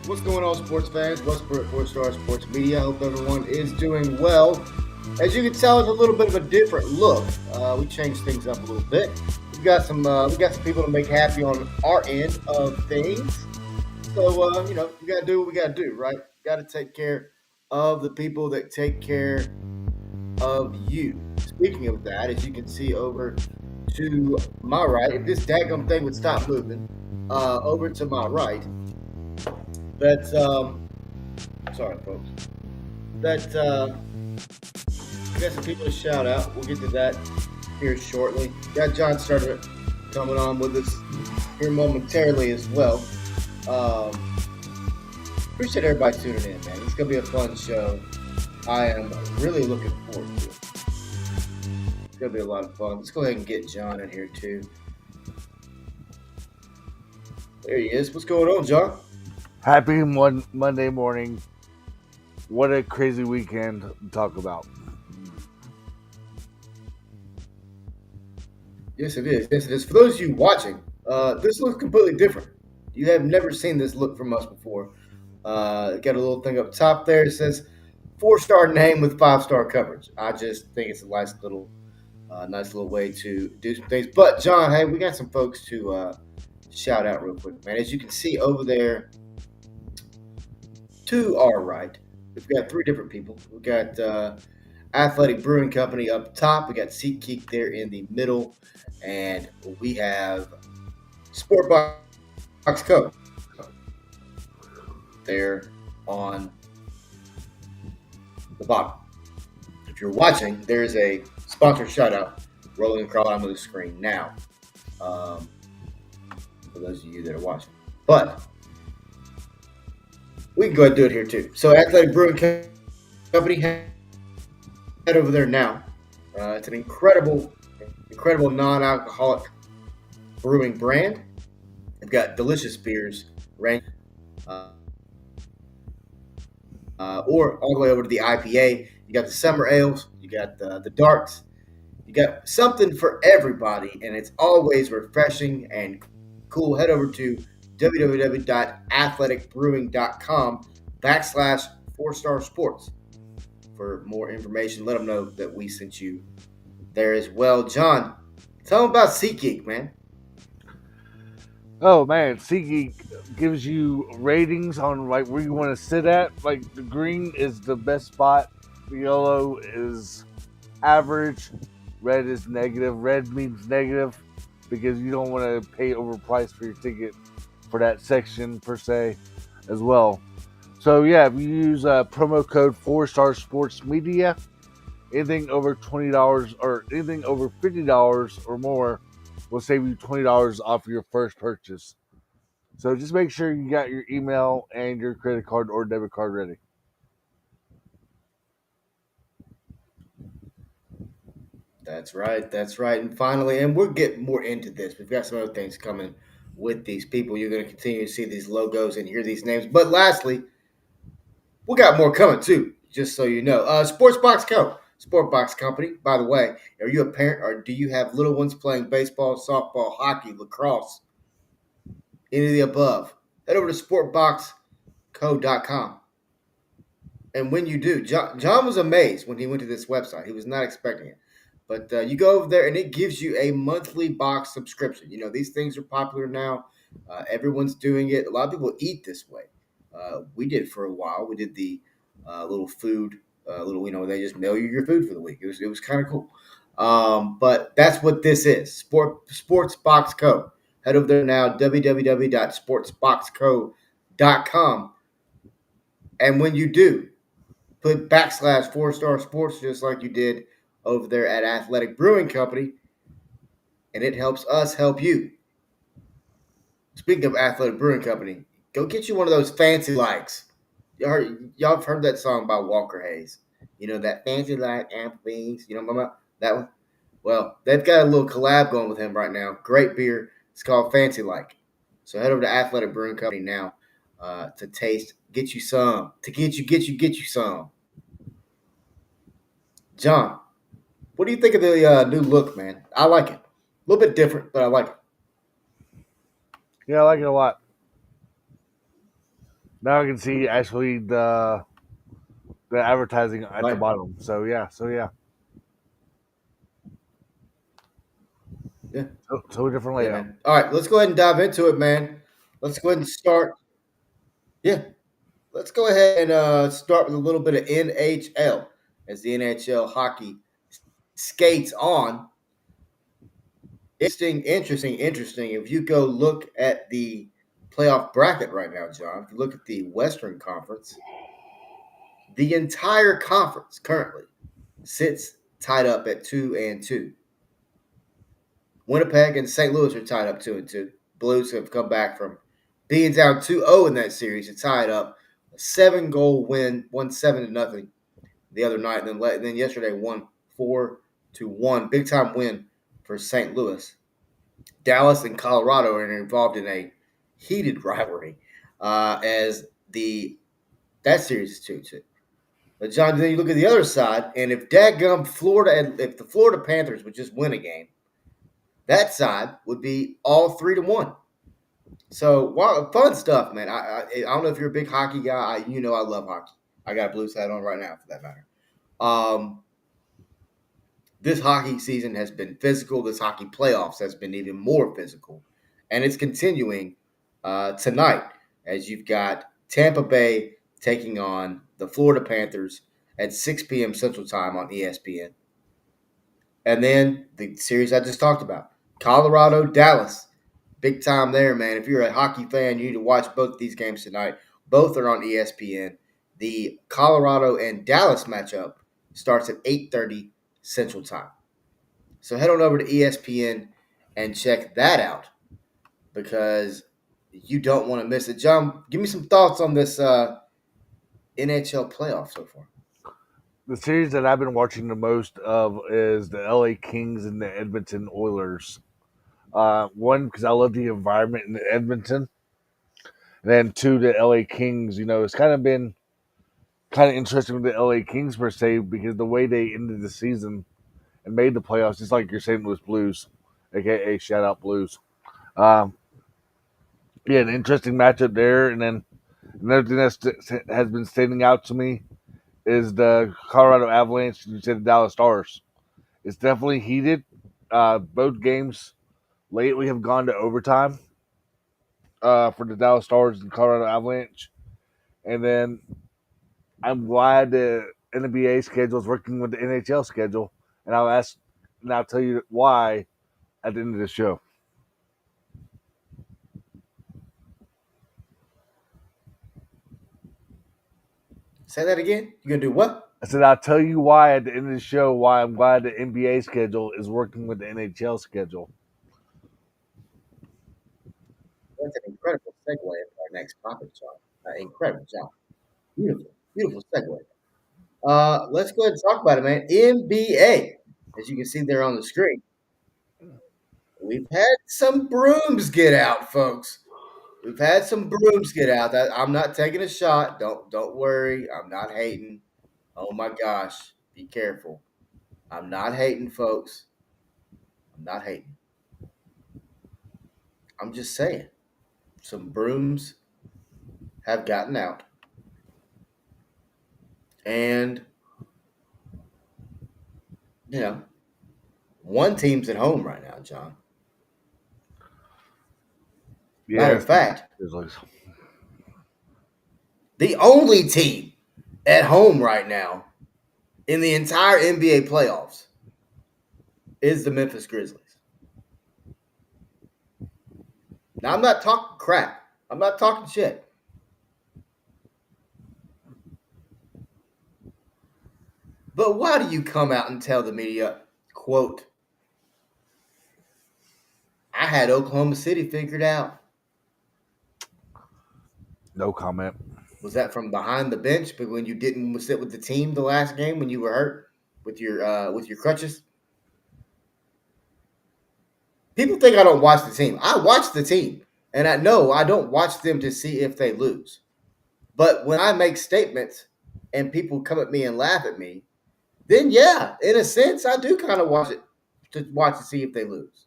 What's going on, sports fans? Westbrook 4-Star Sports Media. Hope everyone is doing well. As you can tell, it's a little bit of a different look. We changed things up a little bit. We got some people to make happy on our end of things. So we gotta do what we gotta do, right? Got to take care of the people that take care of you. Speaking of that, as you can see over to my right, if this daggum thing would stop moving, over to my right, that's sorry, folks. That we got some people to shout out. We'll get to that here shortly. Got John Starter coming on with us here momentarily as well. Um, Appreciate everybody tuning in, man. It's gonna be a fun show. I am really looking forward to it. It's gonna be a lot of fun. Let's go ahead and get John in here too. There he is. What's going on, John? Happy Monday morning. What a crazy weekend to talk about. Yes, it is. Yes, it is. For those of you watching, this looks completely different. You have never seen this look from us before. Got a little thing up top there. It says 4-star name with 5-star coverage. I just think it's a nice little way to do some things. But John, hey, we got some folks to shout out real quick, man. As you can see over there to our right, we've got three different people. We've got Athletic Brewing Company up top. We got SeatGeek there in the middle, and we have Sportbox Co. there on the bottom. If you're watching, there's a sponsor shout out rolling across the the screen now. Um, for those of you that are watching, but we can go ahead and do it here too. So, Athletic Brewing Company, head over there now. It's an incredible non-alcoholic brewing brand. They've got delicious beers, range, uh, or all the way over to the IPA. You got the summer ales, you got the darks, you got something for everybody, and it's always refreshing and cool. Head over to www.athleticbrewing.com/4-star sports for more information. Let them know that we sent you there as well. John, tell them about SeatGeek, man. Oh man, SeatGeek gives you ratings on like where you want to sit at. Like the green is the best spot, the yellow is average, red is negative. Red means negative because you don't want to pay overpriced for your ticket for that section per se as well. So yeah, if you use promo code 4-star sports media, anything over $20 or anything over $50 or more will save you $20 off your first purchase. So just make sure you got your email and your credit card or debit card ready. That's right. That's right. And finally, and we'll get more into this. We've got some other things coming with these people. You're going to continue to see these logos and hear these names. But lastly, we got more coming too, just so you know. Sportsbox Co. Sportbox Company. By the way, are you a parent or do you have little ones playing baseball, softball, hockey, lacrosse, any of the above? Head over to sportboxco.com. And when you do, John was amazed when he went to this website. He was not expecting it. But you go over there and it gives you a monthly box subscription. You know, these things are popular now. Everyone's doing it. A lot of people eat this way. We did for a while. We did the little food, they just mail you your food for the week. It was kind of cool. But that's what this is. Sports Box Co. Head over there now, www.sportsboxco.com. And when you do, put backslash 4-star sports just like you did over there at Athletic Brewing Company, and it helps us help you. Speaking of Athletic Brewing Company, go get you one of those fancy likes. Y'all have heard that song by Walker Hayes. You know, that fancy like Applebee's. You know about that one? Well, they've got a little collab going with him right now. Great beer. It's called Fancy Like. So head over to Athletic Brewing Company now to taste, get you some, to get you some. John, what do you think of the new look, man? I like it. A little bit different, but I like it. Yeah, I like it a lot. Now I can see actually the advertising at the Right. bottom. So yeah, Yeah. so a different Yeah, layout. man. All right, let's go ahead and dive into it, man. Let's go ahead and start. Yeah, let's go ahead and start with a little bit of NHL as the NHL hockey skates on. Interesting. If you go look at the playoff bracket right now, John, if you look at the Western Conference, the entire conference currently sits tied up at 2-2. Winnipeg and St. Louis are tied up 2-2. Blues have come back from being down 2-0 in that series to tie it up. A 7-goal win, won 7-0 the other night, and then yesterday won 4-1. Big time win for St. Louis. Dallas and Colorado are involved in a heated rivalry as the that series is 2-2. But John, then you look at the other side, and if if the Florida Panthers would just win a game, that side would be all 3-1. So fun stuff, man. I don't know if you're a big hockey guy. I love hockey. I got a Blues hat on right now, for that matter. Um, this hockey season has been physical. This hockey playoffs has been even more physical, and it's continuing tonight as you've got Tampa Bay taking on the Florida Panthers at 6 p.m. Central Time on ESPN. And then the series I just talked about, Colorado, Dallas. Big time there, man. If you're a hockey fan, you need to watch both of these games tonight. Both are on ESPN. The Colorado and Dallas matchup starts at 8:30 Central Time. So head on over to ESPN and check that out because you don't want to miss it. John, give me some thoughts on this NHL playoff so far. The series that I've been watching the most of is the LA Kings and the Edmonton Oilers. One, because I love the environment in Edmonton, and then two, the LA Kings. You know, it's kind of been kind of interesting with the LA Kings per se because the way they ended the season and made the playoffs, just like your St. Louis Blues, aka shout out Blues. Um, yeah, an interesting matchup there, and then another thing that has been standing out to me is the Colorado Avalanche. You said the Dallas Stars. It's definitely heated. Both games lately have gone to overtime for the Dallas Stars and Colorado Avalanche. And then I'm glad the NBA schedule is working with the NHL schedule. And I'll tell you why at the end of the show. Say that again. You gonna do what? I said I'll tell you why at the end of the show why I'm glad the NBA schedule is working with the NHL schedule. That's an incredible segue into our next topic, John. Incredible job. Beautiful, beautiful segue. Let's go ahead and talk about it, man. NBA, as you can see there on the screen, we've had some brooms get out, folks. We've had some brooms get out. That I'm not taking a shot. Don't worry. I'm not hating. Oh my gosh, be careful. I'm not hating, folks. I'm not hating. I'm just saying some brooms have gotten out, and you know, one team's at home right now, John. Matter Yeah, of fact, it's like, the only team at home right now in the entire NBA playoffs is the Memphis Grizzlies. Now, I'm not talking crap. I'm not talking shit. But why do you come out and tell the media, quote, I had Oklahoma City figured out? no comment. Was that from behind the bench, but when you didn't sit with the team the last game when you were hurt with your crutches? People think I don't watch the team. I watch the team, and I know I don't watch them to see if they lose. But when I make statements and people come at me and laugh at me, then yeah, in a sense, I do kind of watch to see if they lose.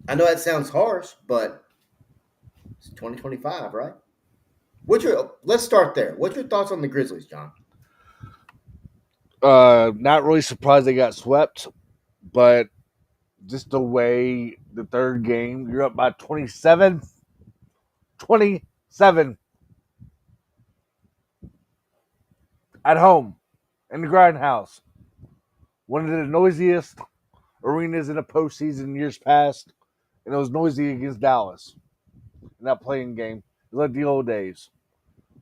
I know that sounds harsh, but it's 2025, right? Let's start there. What's your thoughts on the Grizzlies, John? Not really surprised they got swept, but just the way the third game, you're up by 27, 27 at home in the grindhouse. One of the noisiest arenas in the postseason in years past, and it was noisy against Dallas in that playing game. It was like the old days.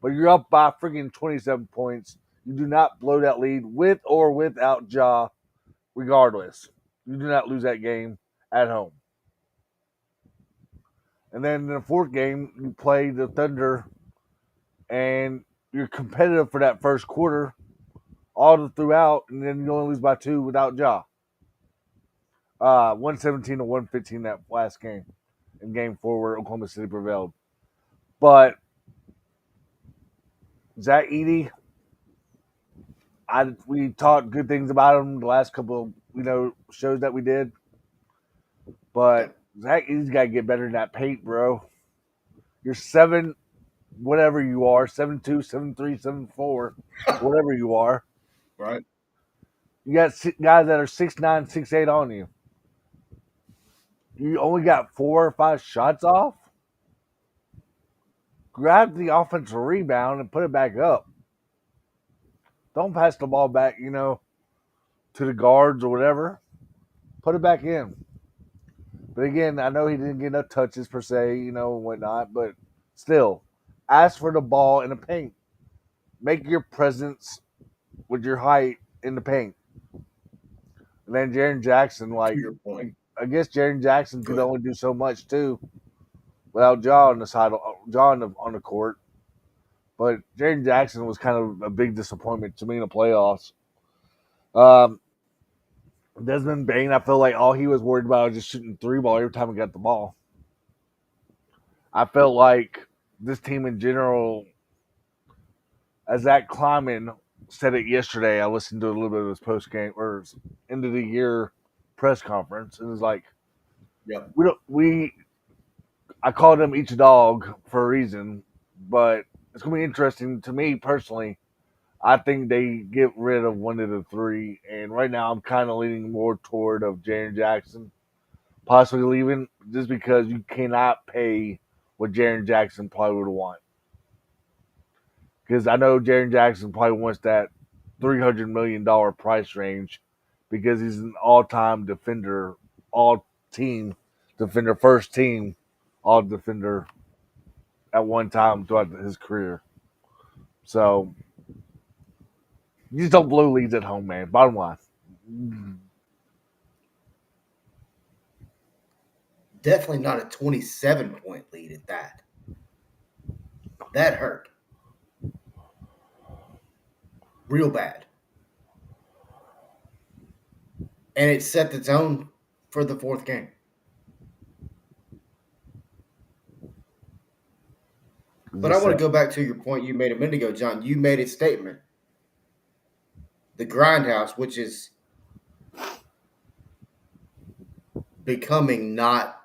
But you're up by freaking 27 points. You do not blow that lead with or without Ja, regardless. You do not lose that game at home. And then in the fourth game, you play the Thunder, and you're competitive for that first quarter all throughout, and then you only lose by two without Ja. 117 to 115 that last game in game four where Oklahoma City prevailed. But Zach Edey, we talked good things about him the last couple of shows that we did. But Zach Edey's got to get better in that paint, bro. You're seven, whatever you are, 7'2", 7'3", 7'4", whatever you are. Right. You got guys that are 6'9", 6'8" on you. You only got 4 or 5 shots off. Grab the offensive rebound and put it back up. Don't pass the ball back, to the guards or whatever. Put it back in. But again, I know he didn't get enough touches per se, and whatnot. But still, ask for the ball in the paint. Make your presence with your height in the paint. And then Jaren Jackson, To your point. I guess Jaren Jackson could only do so much too, without Ja on the side, Ja on the court. But Jaren Jackson was kind of a big disappointment to me in the playoffs. Um, Desmond Bain, I feel like all he was worried about was just shooting three ball every time he got the ball. I felt like this team in general, as Zach Kleiman said it yesterday, I listened to a little bit of his post game or his end of the year press conference, and it's like, Yep. I called them each dog for a reason, but it's gonna be interesting to me personally. I think they get rid of one of the three, and right now I'm kind of leaning more toward of Jaren Jackson possibly leaving, just because you cannot pay what Jaren Jackson probably would want. Because I know Jaren Jackson probably wants that $300 million price range because he's an all-time defender, all team defender, first team all defender at one time throughout his career. So you just don't blow leads at home, man. Bottom line. Definitely not a 27-point lead at that. That hurt. Real bad. And it set the tone for the fourth game. But I want to go back to your point you made a minute ago, John. You made a statement. The grindhouse, which is becoming not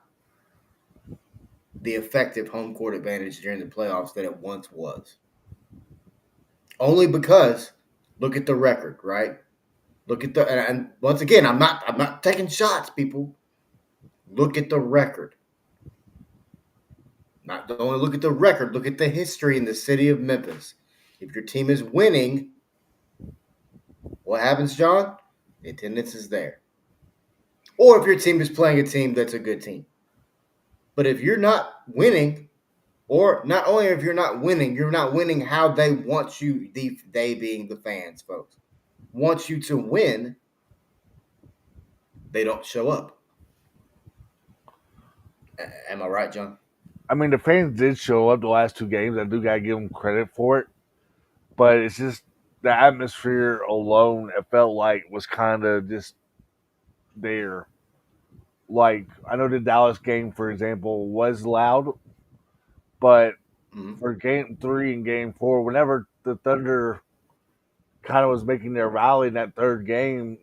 the effective home court advantage during the playoffs that it once was. Only because look at the record, right? Look at and once again, I'm not taking shots, people. Look at the record. Not only look at the record, look at the history in the city of Memphis. If your team is winning, what happens, John? The attendance is there. Or if your team is playing a team that's a good team. But if you're not winning, or not only if you're not winning how they want you, they being the fans, folks, want you to win, they don't show up. Am I right, John? I mean, the fans did show up the last two games. I do gotta give them credit for it, but it's just the atmosphere alone. It felt like was kind of just there. Like I know the Dallas game, for example, was loud, but for game 3 and game 4, whenever the Thunder kind of was making their rally in that third game,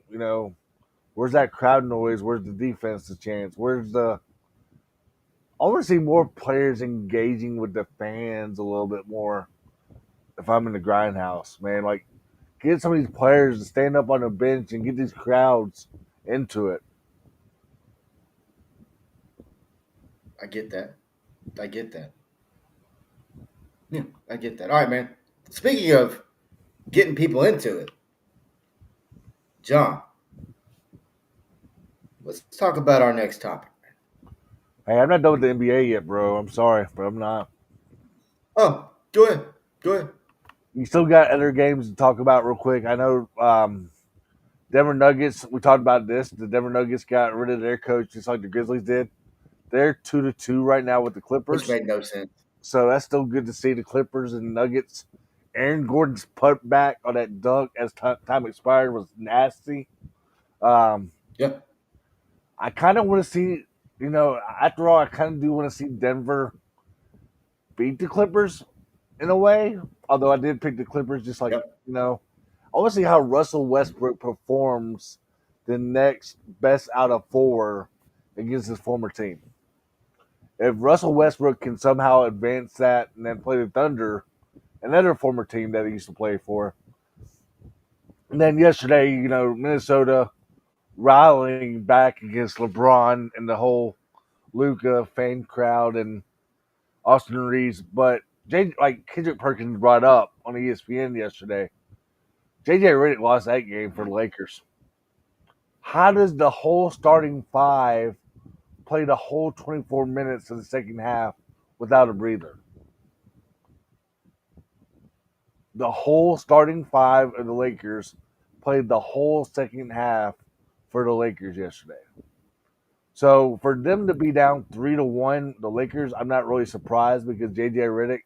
where's that crowd noise? Where's the defense? The chance? Where's the I want to see more players engaging with the fans a little bit more. If I'm in the grindhouse, man, like get some of these players to stand up on the bench and get these crowds into it. I get that. I get that. Yeah, I get that. All right, man. Speaking of getting people into it, John, let's talk about our next topic. Hey, I'm not done with the NBA yet, bro. I'm sorry, but I'm not. Oh, go ahead. Go ahead. You still got other games to talk about real quick. I know Denver Nuggets. We talked about this. The Denver Nuggets got rid of their coach just like the Grizzlies did. They're 2-2 right now with the Which Clippers, made no sense. so that's still good to see. The Clippers and Nuggets. Aaron Gordon's put back on that dunk as time expired was nasty. Um, Yeah. I kind of want to see, after all, I kind of do want to see Denver beat the Clippers in a way. Although I did pick the Clippers, just like Yep. I want to see how Russell Westbrook performs the next best out of four against his former team. If Russell Westbrook can somehow advance that and then play the Thunder, another former team that he used to play for, and then yesterday, Minnesota rallying back against LeBron and the whole Luca fan crowd and Austin Reeves, but like Kendrick Perkins brought up on ESPN yesterday, JJ Redick lost that game for the Lakers. How does the whole starting five play the whole 24 minutes of the second half without a breather? The whole starting five of the Lakers played the whole second half for the Lakers yesterday. So for them to be down 3-1, the Lakers, I'm not really surprised because JJ Redick,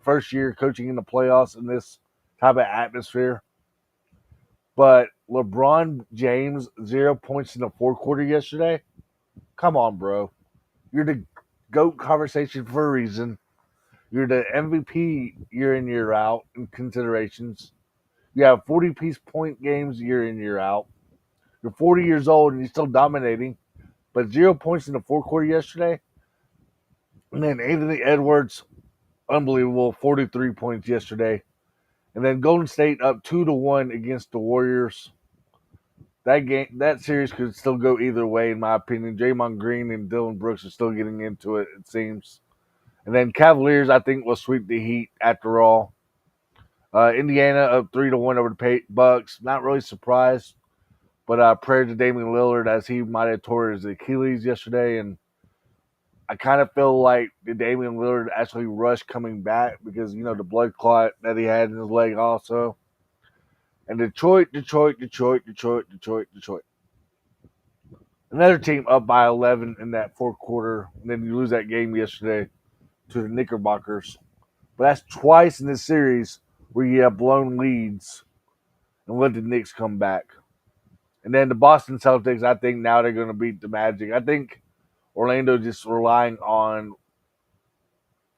first year coaching in the playoffs in this type of atmosphere. But LeBron James, 0 points in the fourth quarter yesterday. Come on, bro. You're the GOAT conversation for a reason. You're the MVP year in, year out in considerations. You have 40-piece point games year in, year out. You're 40 years old and you're still dominating. But 0 points in the fourth quarter yesterday. And then Anthony Edwards, unbelievable, 43 points yesterday. And then Golden State up 2-1 against the Warriors. That series could still go either way, in my opinion. Draymond Green and Dylan Brooks are still getting into it, it seems. And then Cavaliers, I think, will sweep the Heat after all. Indiana up 3-1 over the Bucks. Not really surprised, but prayer to Damian Lillard as he might have tore his Achilles yesterday, and I kind of feel like the Damian Lillard actually rushed coming back because the blood clot that he had in his leg also. And Detroit. Another team up by 11 in that fourth quarter, and then you lose that game yesterday to the Knickerbockers. But that's twice in this series where you have blown leads and let the Knicks come back. And then the Boston Celtics, I think now they're going to beat the Magic. I think Orlando just relying on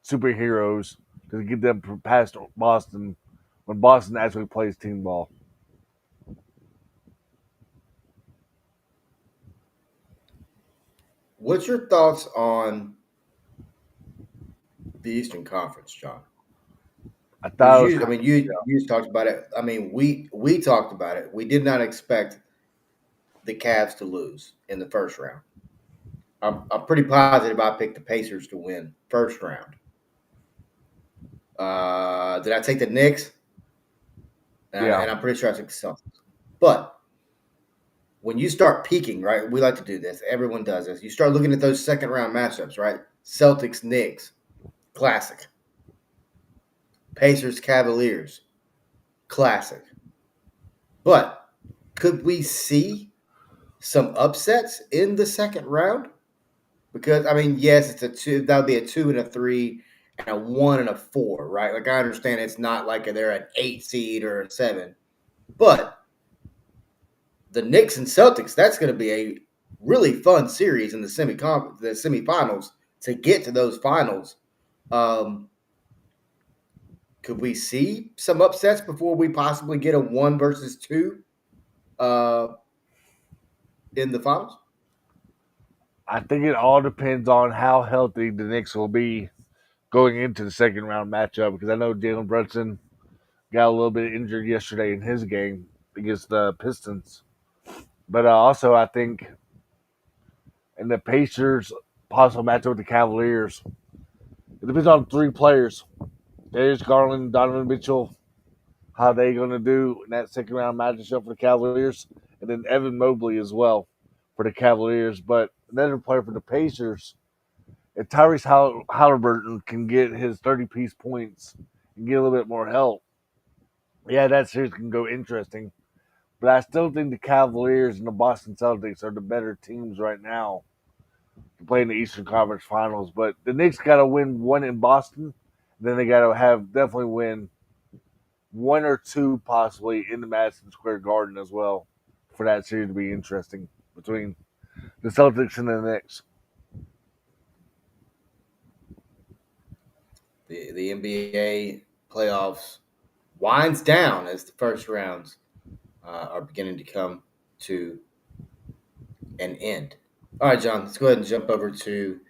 superheroes to get them past Boston when Boston actually plays team ball. What's your thoughts on the Eastern Conference, John? I Because thought it was you just talked about it. I mean, we talked about it. We did not expect the Cavs to lose in the first round. I'm pretty positive I picked the Pacers to win first round. Did I take the Knicks? And I'm pretty sure I took the Celtics. But when you start peaking, right? We like to do this. Everyone does this. You start looking at those second round matchups, right? Celtics, Knicks, classic. Pacers, Cavaliers, classic. But could we see some upsets in the second round? Because yes, it's a two. That would be a 2 and a 3 and a 1 and a 4, right? Like I understand it's not like they're an 8 seed or a 7, but the Knicks and Celtics, that's going to be a really fun series in the semifinals to get to those finals. Um, could we see some upsets before we possibly get a 1 versus 2 uh, in the finals? I think it all depends on how healthy the Knicks will be going into the second round matchup because I know Jalen Brunson got a little bit injured yesterday in his game against the Pistons. But also, I think in the Pacers' possible matchup with the Cavaliers, it depends on three players: Darius Garland, Donovan Mitchell, how they going to do in that second round matchup for the Cavaliers, and then Evan Mobley as well for the Cavaliers. But another player for the Pacers, if Tyrese Halliburton can get his 30-piece points and get a little bit more help, yeah, that series can go interesting. But I still think the Cavaliers and the Boston Celtics are the better teams right now to play in the Eastern Conference Finals. But the Knicks got to win one in Boston. Then they got to have definitely win one or two possibly in the Madison Square Garden as well for that series to be interesting between the Celtics and the Knicks. The NBA playoffs winds down as the first rounds are beginning to come to an end. All right, John, let's go ahead and jump over to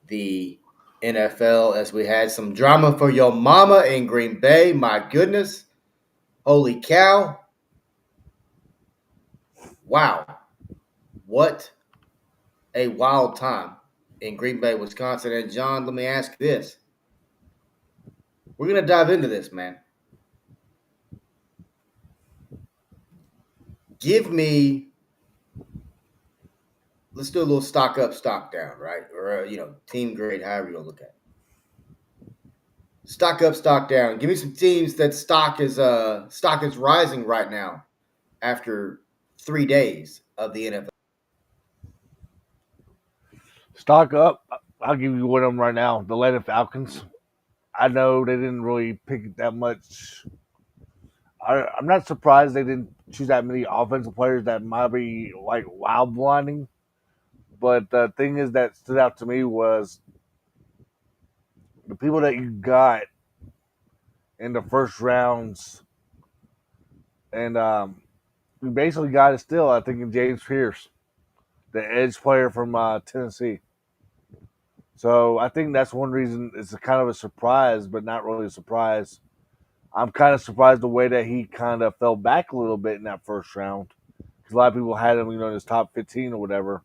the NFL as we had some drama for your mama in Green Bay. My goodness. Holy cow. Wow. What a wild time in Green Bay, Wisconsin. And John, let me ask this. We're going to dive into this, man. Give me, let's do a little stock up, stock down, right? Or, team grade, however you want to look at it. Stock up, stock down. Give me some teams that stock is rising right now after 3 days of the NFL. Stock up. I'll give you one of them right now. The Atlanta Falcons. I know they didn't really pick that much. I'm not surprised they didn't choose that many offensive players that might be like wild blinding. But the thing is that stood out to me was the people that you got in the first rounds, and we basically got it still. I think in James Pierce, the edge player from Tennessee. So I think that's one reason it's a kind of a surprise, but not really a surprise. I'm kind of surprised the way that he kind of fell back a little bit in that first round because a lot of people had him, in his top 15 or whatever.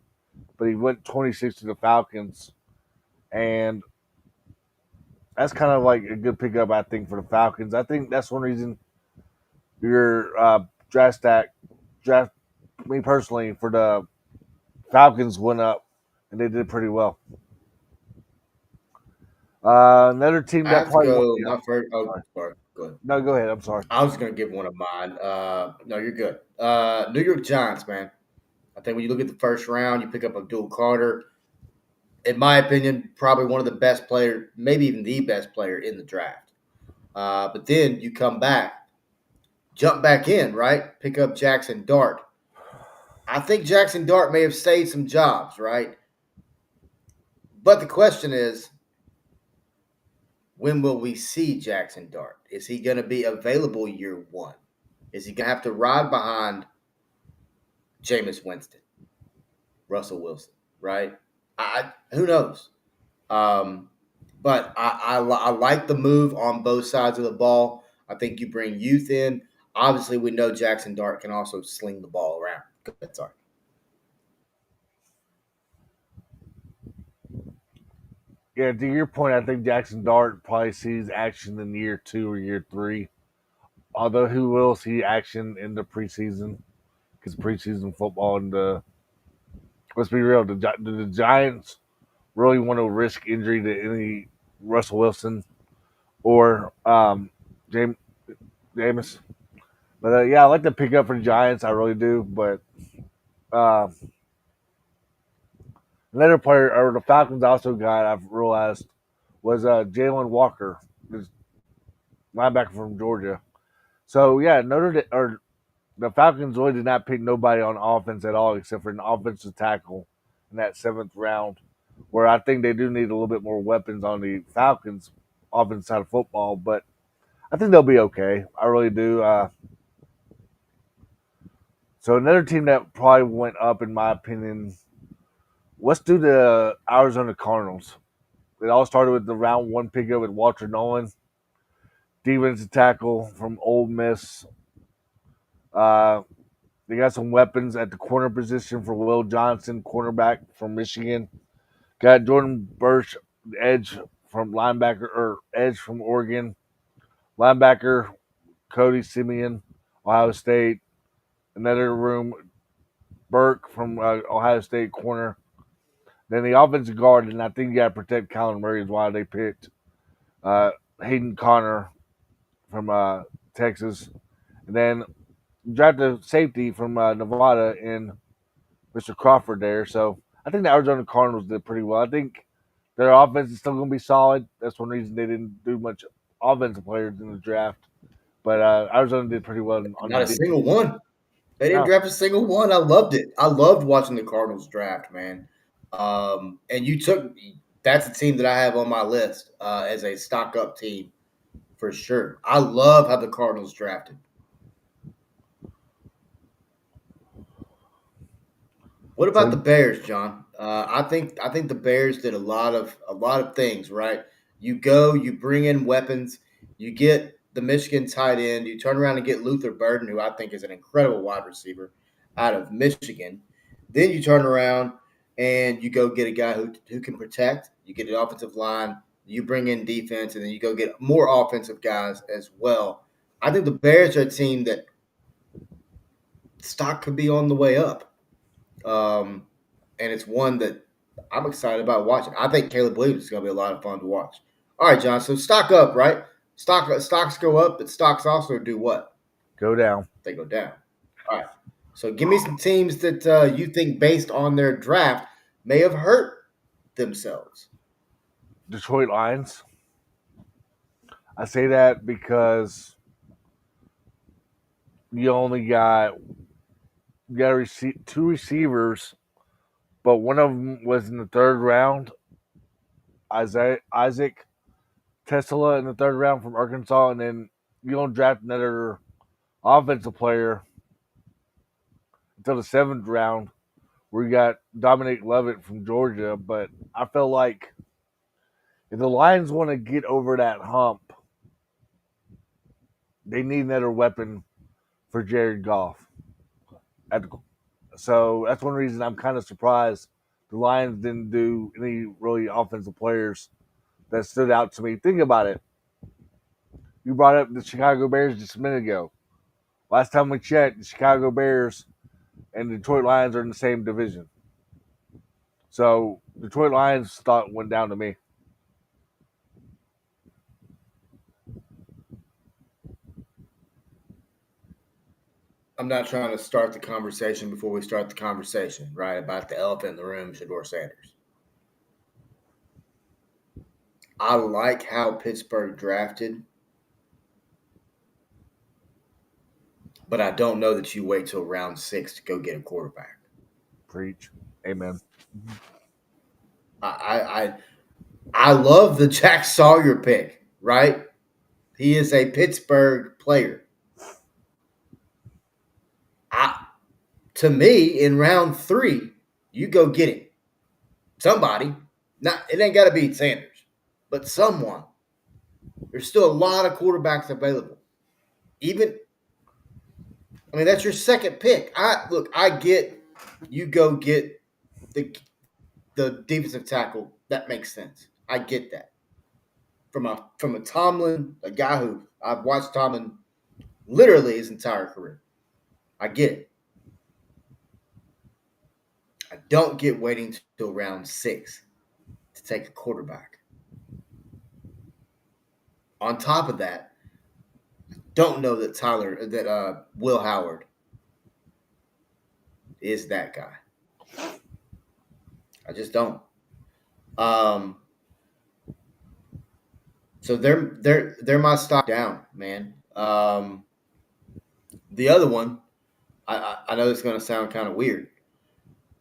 But he went 26 to the Falcons, and that's kind of like a good pickup, I think, for the Falcons. I think that's one reason your draft me personally for the Falcons went up, and they did pretty well. Another team I that have to probably won. go Yeah, my first. Oh, sorry. sorry. Go ahead. No, go ahead. I'm sorry. I was going to give one of mine. No, you're good. New York Giants, man. I think when you look at the first round, you pick up Abdul Carter. In my opinion, probably one of the best players, maybe even the best player in the draft. But then you come back, jump back in, right? Pick up Jackson Dart. I think Jackson Dart may have saved some jobs, right? But the question is, when will we see Jackson Dart? Is he going to be available year one? Is he going to have to ride behind Jameis Winston, Russell Wilson, right? Who knows? Um, but I like the move on both sides of the ball. I think you bring youth in. Obviously, we know Jackson Dart can also sling the ball around. Go ahead, sorry. Yeah, to your point, I think Jackson Dart probably sees action in year 2 or year 3. Although he will see action in the preseason because preseason football and let's be real, the Giants really want to risk injury to any Russell Wilson or James Jameis. But yeah, I like to pick up for the Giants. I really do. But uh, another player, or the Falcons also got, I've realized, was Jalen Walker, this linebacker from Georgia. So yeah, the Falcons really did not pick nobody on offense at all except for an offensive tackle in that seventh round, where I think they do need a little bit more weapons on the Falcons offense side of football. But I think they'll be okay. I really do. So another team that probably went up, in my opinion, let's do the Arizona Cardinals. It all started with the round one pickup with Walter Nolan, defensive tackle from Ole Miss. Uh, they got some weapons at the corner position for Will Johnson, cornerback from Michigan. Got Jordan Burch, edge from linebacker or edge from Oregon. Linebacker Cody Simeon, Ohio State. Another room, Burke from Ohio State corner. Then the offensive guard, and I think you got to protect Kyler Murray is why they picked uh, Hayden Connor from Texas. And then drafted safety from Nevada in Mr. Crawford there. So I think the Arizona Cardinals did pretty well. I think their offense is still going to be solid. That's one reason they didn't do much offensive players in the draft. But Arizona did pretty well on the Not a defense. single one. They didn't No, draft a single one. I loved it. I loved watching the Cardinals draft, man. And you took that's a team that I have on my list as a stock up team for sure. I love how the Cardinals drafted. What about the so Bears, John? I think the Bears did a lot of things right. You go, you bring in weapons, you get the Michigan tight end, you turn around and get Luther Burden, who I think is an incredible wide receiver out of Michigan. Then you turn around and you go get a guy who can protect. You get an offensive line, you bring in defense, and then you go get more offensive guys as well. I think the Bears are a team that stock could be on the way up. Um, and it's one that I'm excited about watching. I think Caleb Williams is going to be a lot of fun to watch. All right, John. So stock up, right? Stocks go up, but stocks also do what? go down. They go down. All right. So give me some teams that you think, based on their draft, may have hurt themselves. Detroit Lions. I say that because you only got two receivers, but one of them was in the third round. Isaac Tesla in the third round from Arkansas, and then you don't draft another offensive player until the seventh round, where you got Dominic Lovett from Georgia. But I feel like if the Lions want to get over that hump, they need another weapon for Jared Goff. So that's one reason I'm kind of surprised the Lions didn't do any really offensive players that stood out to me. Think about it. You brought up the Chicago Bears just a minute ago. Last time we checked, the Chicago Bears and the Detroit Lions are in the same division. So Detroit Lions thought went down to me. I'm not trying to start the conversation before we start the conversation, right? About the elephant in the room, Shador Sanders. I like how Pittsburgh drafted, but I don't know that you wait till round 6 to go get a quarterback. Preach. Amen. I I love the Jack Sawyer pick, right? He is a Pittsburgh player. I, to me, in round 3, you go get him. Somebody. Not it ain't got to be Sanders, but someone. There's still a lot of quarterbacks available. Even I mean, that's your second pick. I get you go get the the defensive tackle. That makes sense. I get that. From a Tomlin, a guy who I've watched Tomlin literally his entire career. I get it. I don't get waiting till round 6 to take a quarterback. On top of that, don't know that Will Howard is that guy. I just don't. Um, so they're my stock down, man. The other one, I know it's going to sound kind of weird,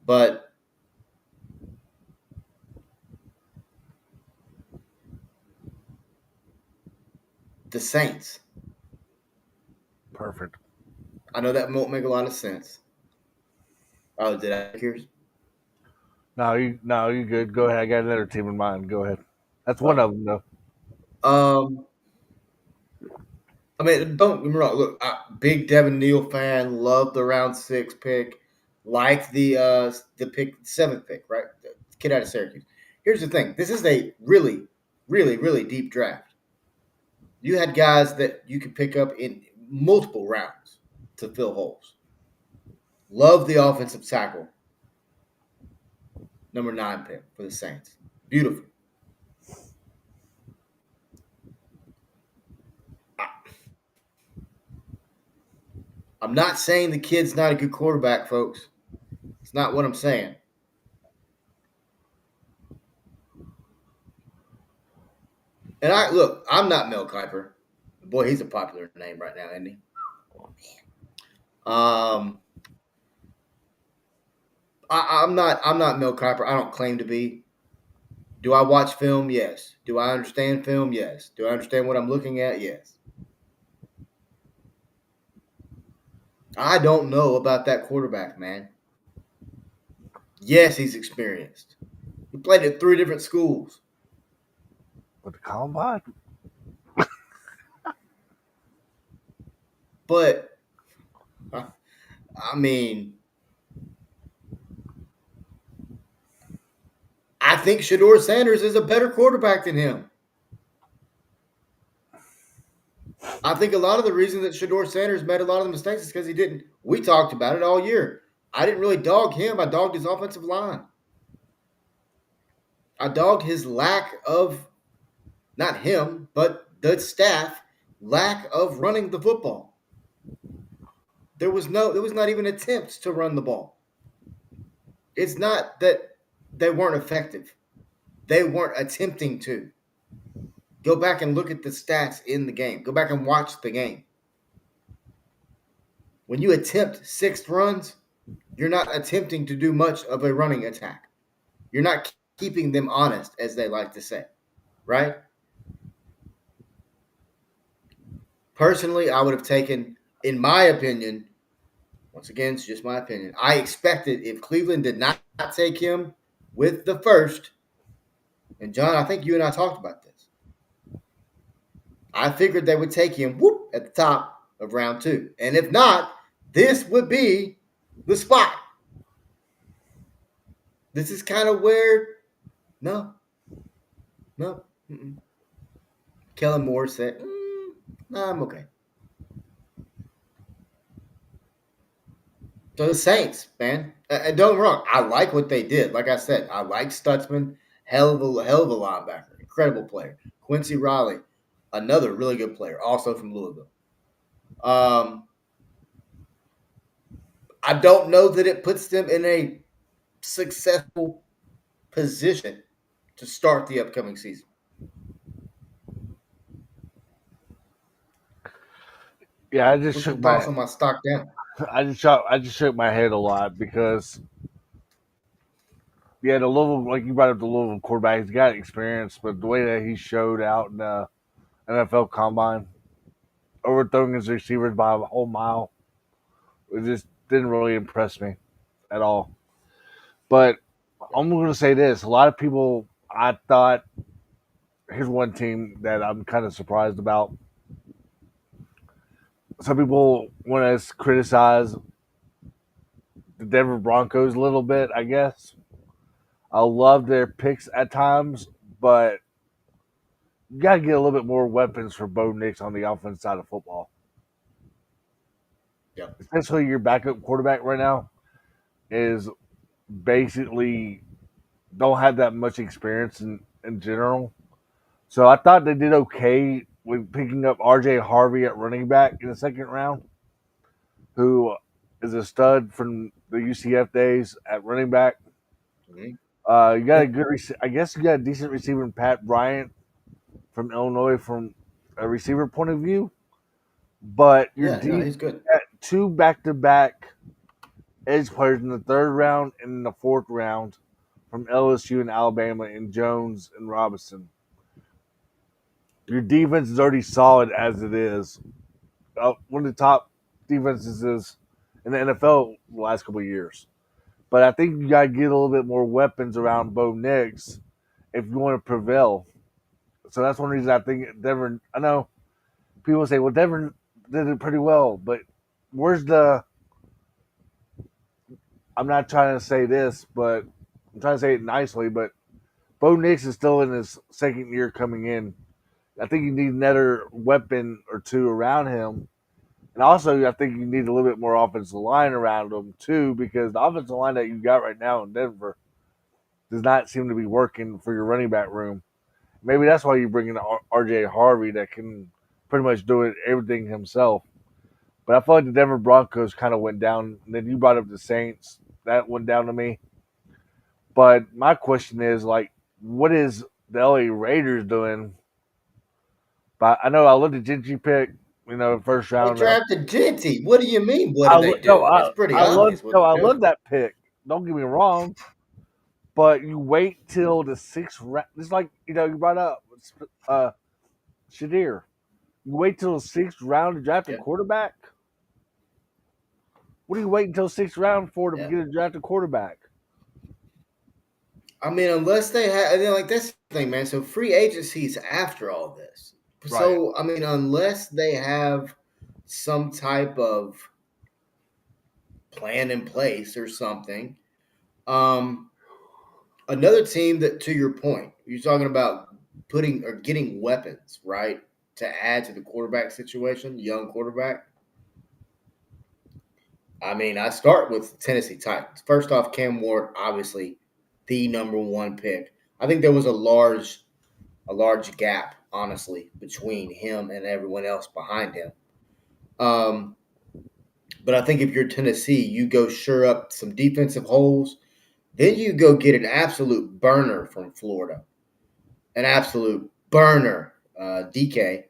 but the Saints. Perfect. I know that won't make a lot of sense. Oh, did I hear? No, you good. Go ahead. I got another team in mind. Go ahead. That's one Oh, of them, though. um, I mean, don't get me wrong. Look, big Devin Neal fan. Love the round 6 pick. Like the pick 7th pick, right? The kid out of Syracuse. Here's the thing. This is a really, really, really deep draft. You had guys that you could pick up in multiple rounds to fill holes. Love the offensive tackle, number 9 pick for the Saints. Beautiful. I'm not saying the kid's not a good quarterback, folks. It's not what I'm saying. And I'm not Mel Kiper. Boy, he's a popular name right now, isn't he? Um, I'm not Mel Kiper. I don't claim to be. Do I watch film? Yes. Do I understand film? Yes. Do I understand what I'm looking at? Yes. I don't know about that quarterback, man. Yes, he's experienced. He played at 3 different schools. With the combine? But I mean, I think Shador Sanders is a better quarterback than him. I think a lot of the reason that Shador Sanders made a lot of the mistakes is because he didn't. We talked about it all year. I didn't really dog him. I dogged his offensive line. I dogged his lack of, not him, but the staff lack of running the football. There was not even attempts to run the ball. It's not that they weren't effective. They weren't attempting to. Go back and look at the stats in the game. Go back and watch the game. When you attempt 6 runs, you're not attempting to do much of a running attack. You're not keeping them honest, as they like to say, right? Personally, I would have taken, in my opinion, once again, it's just my opinion. I expected if Cleveland did not take him with the first, and John, I think you and I talked about this. I figured they would take him at the top of round 2. And if not, this would be the spot. This is kind of where, no. Kellen Moore said, nah, I'm okay. So the Saints, man, and don't get me wrong, I like what they did. Like I said, I like Stutzman, hell of a linebacker, incredible player. Quincy Riley, another really good player, also from Louisville. I don't know that it puts them in a successful position to start the upcoming season. Yeah, I just What's your shook thoughts my on my stock down? I just shook my head a lot because yeah, the Louisville, like you brought up, the Louisville quarterback, he's got experience, but the way that he showed out in the NFL Combine, overthrowing his receivers by a whole mile, it just didn't really impress me at all. But I'm going to say this: a lot of people, I thought, here's one team that I'm kind of surprised about. Some people want to criticize the Denver Broncos a little bit, I guess. I love their picks at times, but you got to get a little bit more weapons for Bo Nix on the offense side of football. Yeah. Especially your backup quarterback right now is basically don't have that much experience in general. So I thought they did okay with picking up RJ Harvey at running back in the 2nd round, who is a stud from the UCF days at running back. Mm-hmm. You got a good, I guess you got a decent receiver in Pat Bryant from Illinois from a receiver point of view, but you're Yeah, no, deep he's good. at 2 back-to-back edge players in the 3rd round and in the 4th round from LSU and Alabama in Jones and Robinson. Your defense is already solid as it is. One of the top defenses is in the NFL the last couple of years. But I think you got to get a little bit more weapons around Bo Nix if you want to prevail. So that's one reason I think Denver. I know people say, "Well, Denver did it pretty well," but where's the? I'm not trying to say this, but I'm trying to say it nicely. But Bo Nix is still in his second year coming in. I think you need another weapon or two around him. And also, I think you need a little bit more offensive line around him, too, because the offensive line that you got right now in Denver does not seem to be working for your running back room. Maybe that's why you bring in RJ Harvey that can pretty much do it everything himself. But I feel like the Denver Broncos kind of went down. And then you brought up the Saints. That went down to me. But my question is, like, what is the LA Raiders doing? But I know I looked at Genji pick, first They round. drafted Jinty. What do you mean? What are I they no, doing? It's pretty obvious what no, I they're love doing. that pick. Don't get me wrong, but you wait till the sixth round. It's like you brought up Shadir. You wait till the sixth round to draft a Yeah, quarterback. What are you waiting until sixth round for to yeah. get a draft a quarterback? I mean, unless they have, and then like that's the thing, man. So free agency is after all this. Right. So I mean, unless they have some type of plan in place or something, um, another team that, to your point, you're talking about putting or getting weapons, right, to add to the quarterback situation, young quarterback. I mean, I start with Tennessee Titans. First off, Cam Ward, obviously the number one pick. I think there was a large gap, honestly, between him and everyone else behind him. Um, but I think if you're Tennessee, you go sure up some defensive holes. Then you go get an absolute burner from Florida, an absolute burner, DK.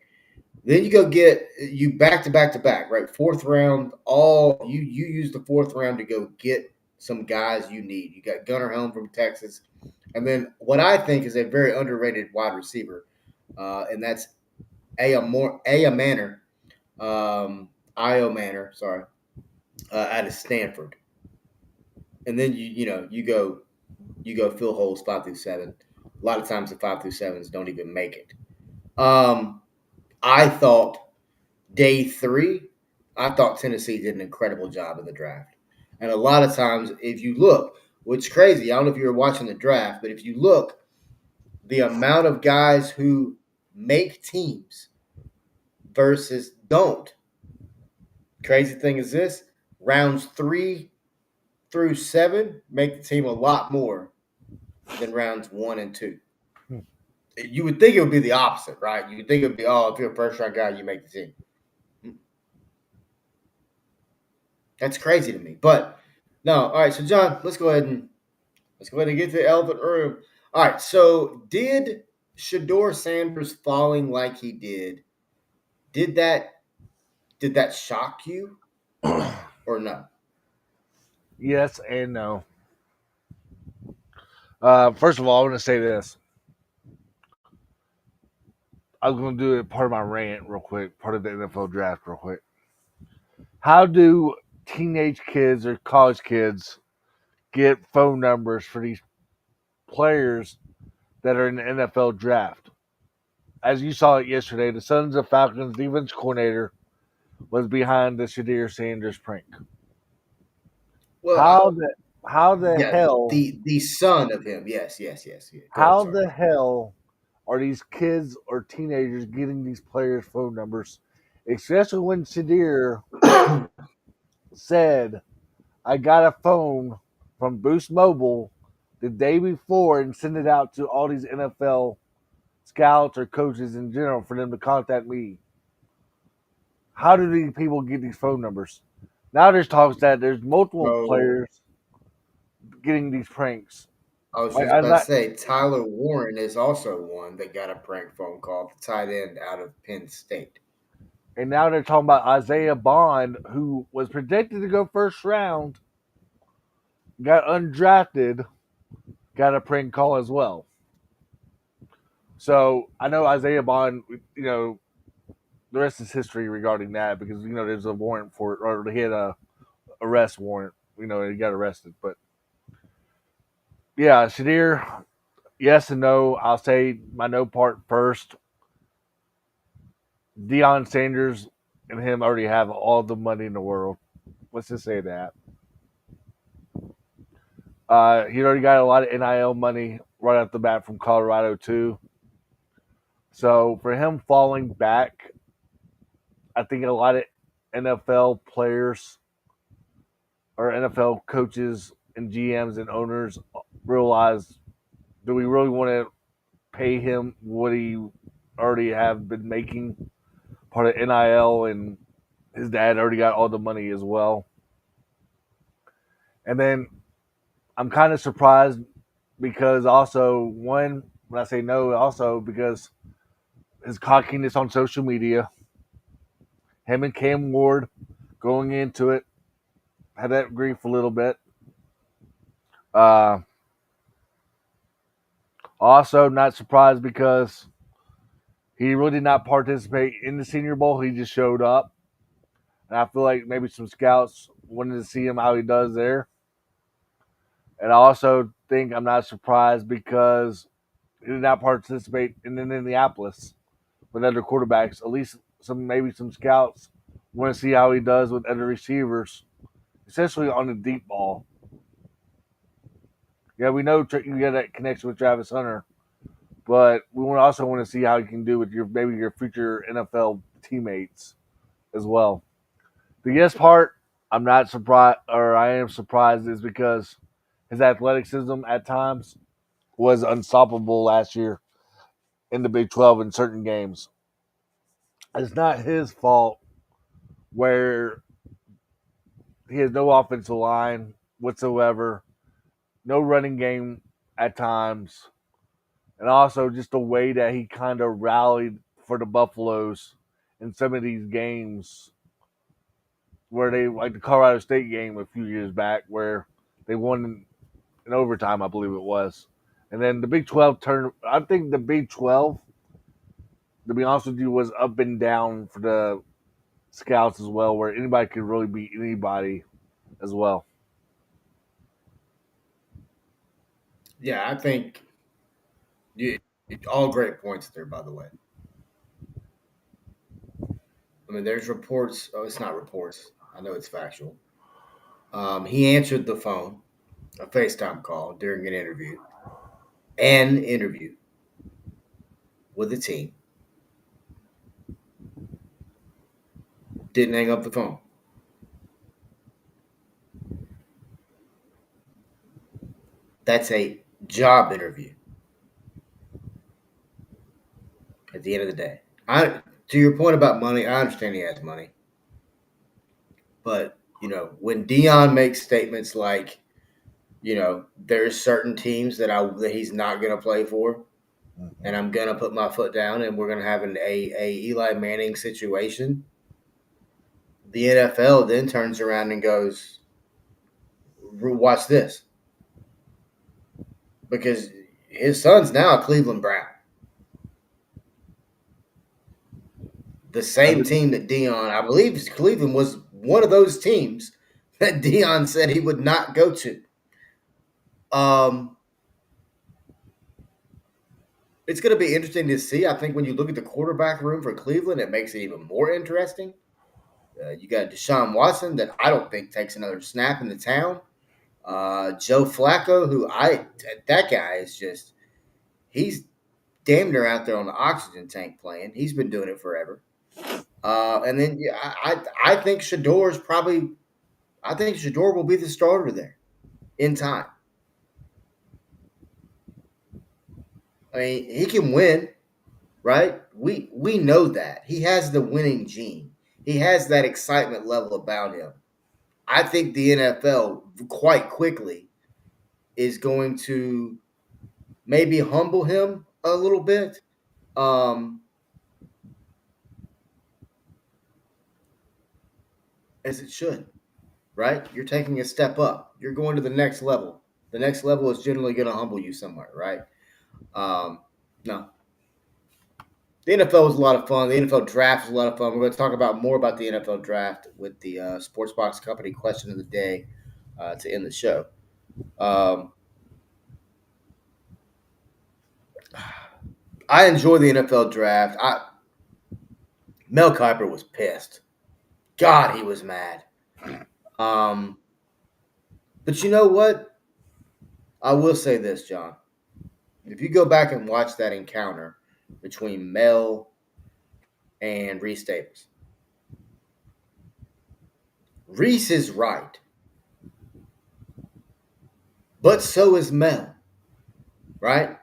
Then you go get you back to back to back, right? Fourth round, all you use the fourth round to go get some guys you need. You got Gunnar Helm from Texas, and then what I think is a very underrated wide receiver, and that's Aya Manor, Io Manor, sorry, out of Stanford. And then you go fill holes 5 through 7. A lot of times the 5 through 7s don't even make it. I thought day 3, I thought Tennessee did an incredible job in the draft. And a lot of times, if you look, what's crazy, I don't know if you were watching the draft, but if you look, the amount of guys who make teams versus don't. Crazy thing is this: rounds 3 through 7 make the team a lot more than rounds 1 and 2. Hmm. You would think it would be the opposite, right? You would think it would be, oh, if you're a first round guy, you make the team. That's crazy to me. But no, all right. So John, let's go ahead and get to the elephant room. All right. So did Shador Sanders falling like he did that shock you or no? Yes and no. First of all, I want to say this. I was going to do it part of my rant real quick, part of the NFL draft real quick. How do teenage kids or college kids get phone numbers for these players that are in the NFL draft? As you saw it yesterday, the Sons of Falcons defense coordinator was behind the Shadir Sanders prank. Well, How the how the yeah, hell the son of him. Yes, yes, yes. Yeah. Go ahead. how Sorry. the hell are these kids or teenagers getting these players' phone numbers? Especially when Shadir said, I got a phone from Boost Mobile the day before and sent it out to all these NFL scouts or coaches in general for them to contact me. How do these people get these phone numbers? Now there's talks that there's multiple So players getting these pranks. I was Like just I'm about to not, say Tyler Warren is also one that got a prank phone call, the tight end out of Penn State. and now they're talking about Isaiah Bond, who was predicted to go first round, got undrafted, got a prank call as well. So I know Isaiah Bond, the rest is history regarding that because there's a warrant for it, or he had a arrest warrant. He got arrested, but Yeah, Shadir, yes and no. I'll say my no part first. Deion Sanders and him already have all the money in the world. Let's just say that. He already got a lot of NIL money right off the bat from Colorado too. So for him falling back, I think a lot of NFL players or NFL coaches and GMs and owners realize, do we really want to pay him what he already have been making part of NIL, and his dad already got all the money as well. And then I'm kind of surprised because also one, when I say no, also because his cockiness on social media, him and Cam Ward going into it had that grief a little bit. Uh, Also, not surprised because he really did not participate in the Senior Bowl. He just showed up, and I feel like maybe some scouts wanted to see him how he does there. And I also think I'm not surprised because he did not participate in Indianapolis with other quarterbacks. At least some scouts want to see how he does with other receivers, especially on the deep ball. Yeah, we know you got that connection with Travis Hunter, but we also want to see how you can do with your future NFL teammates as well. The yes part, I'm not surprised, or I am surprised, is because his athleticism at times was unstoppable last year in the Big 12 in certain games. It's not his fault where he has no offensive line whatsoever, no running game at times, and also just the way that he kind of rallied for the Buffaloes in some of these games where they, like the Colorado State game a few years back, where they won in overtime, I believe it was. And then the Big 12 turned, I think the Big 12, to be honest with you, was up and down for the scouts as well, where anybody could really beat anybody as well. Yeah, I think you, all great points there. By the way, I mean there's reports. Oh, it's not reports. I know it's factual. He answered the phone, a FaceTime call during an interview with the team. Didn't hang up the phone. That's a job interview. At the end of the day, I to your point about money, I understand he has money, but when Dion makes statements like, there's certain teams that he's not going to play for, and I'm going to put my foot down, and we're going to have a Eli Manning situation. The NFL then turns around and goes, "Watch this," because his son's now a Cleveland Brown, the same team that Dion, I believe, Cleveland was one of those teams that Dion said he would not go to. Um, it's going to be interesting to see. I think when you look at the quarterback room for Cleveland, it makes it even more interesting. You got Deshaun Watson that I don't think takes another snap in the town. Joe Flacco, that guy is just, he's damn near out there on the oxygen tank playing. He's been doing it forever. And then yeah, I think I think Shador will be the starter there in time. I mean, he can win, right? We know that. He has the winning gene. He has that excitement level about him. I think the NFL quite quickly is going to maybe humble him a little bit. Um, as it should, right? You're taking a step up. You're going to the next level. The next level is generally going to humble you somewhere, right? Um, no, the NFL was a lot of fun. The NFL draft was a lot of fun. We're going to talk about more about the NFL draft with the Sportsbox Company question of the day to end the show. Um, I enjoy the NFL draft. Mel Kiper was pissed. God, he was mad. Um, but you know what? I will say this, John. If you go back and watch that encounter between Mel and Reese Staples, Reese is right, but so is Mel, right?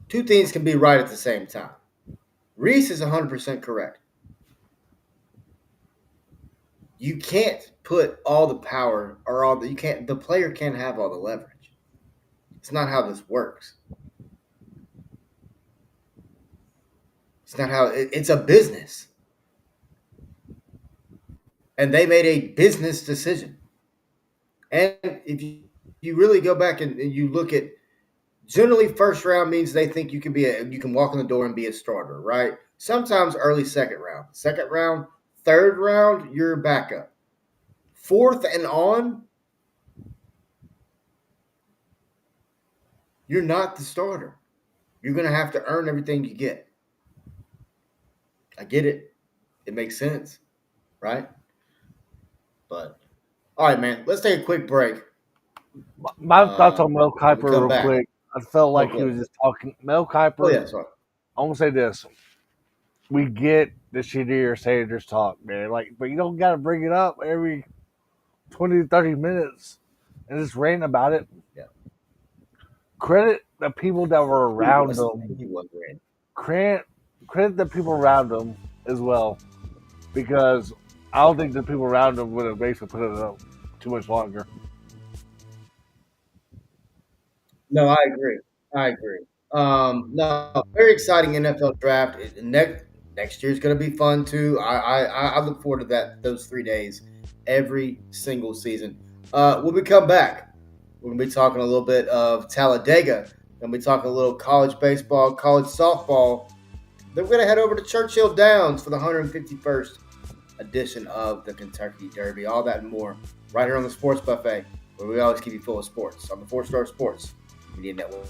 Two things can be right at the same time. Reese is 100% correct. You can't put all the power or all the you can't the player can't have all the leverage. It's not how this works. It's not how it's a business. And they made a business decision. And if you really go back and you look at generally first round means they think you can walk in the door and be a starter, right? Sometimes early second round, third round, you're backup. Fourth and on, you're not the starter. You're going to have to earn everything you get. I get it. It makes sense, right? But all right, man. Let's take a quick break. My thoughts on Mel When we Kiper, come real back. quick. I felt Oh, like he was just talking. Mel oh Kiper, yeah, sorry. I want to say this. We get the shittier Sanders talk, man. But you don't got to bring it up every 20 to 30 minutes and just rant about it. Yeah. Credit the people that were He around was. him. He was great. Credit the people around him as well, because I don't think the people around him would have basically put it up too much longer. No, I agree. I agree. No, very exciting NFL draft. Next year is going to be fun too. I look forward to those 3 days every single season. When we come back, we're going to be talking a little bit of Talladega. We're going to be talking a little college baseball, college softball. Then we're going to head over to Churchill Downs for the 151st edition of the Kentucky Derby. All that and more right here on the Sports Buffet, where we always keep you full of sports on the 4 Star Sports Media Network.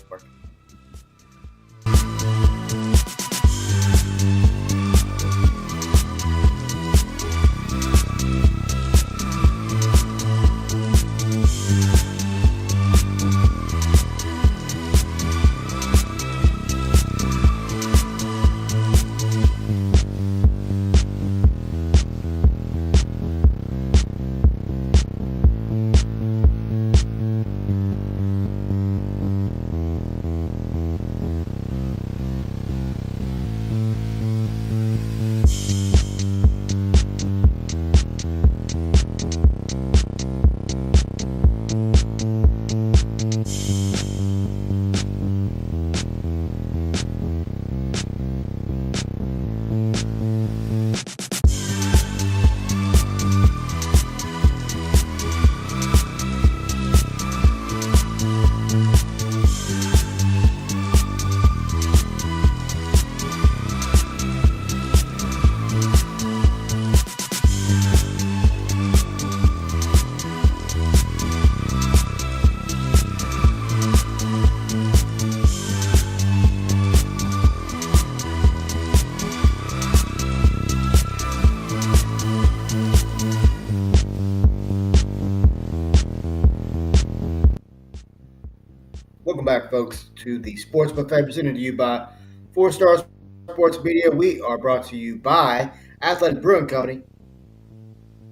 Welcome back, folks, to the Sports Buffet presented to you by 4 Star Sports Media. We are brought to you by Athletic Brewing Company.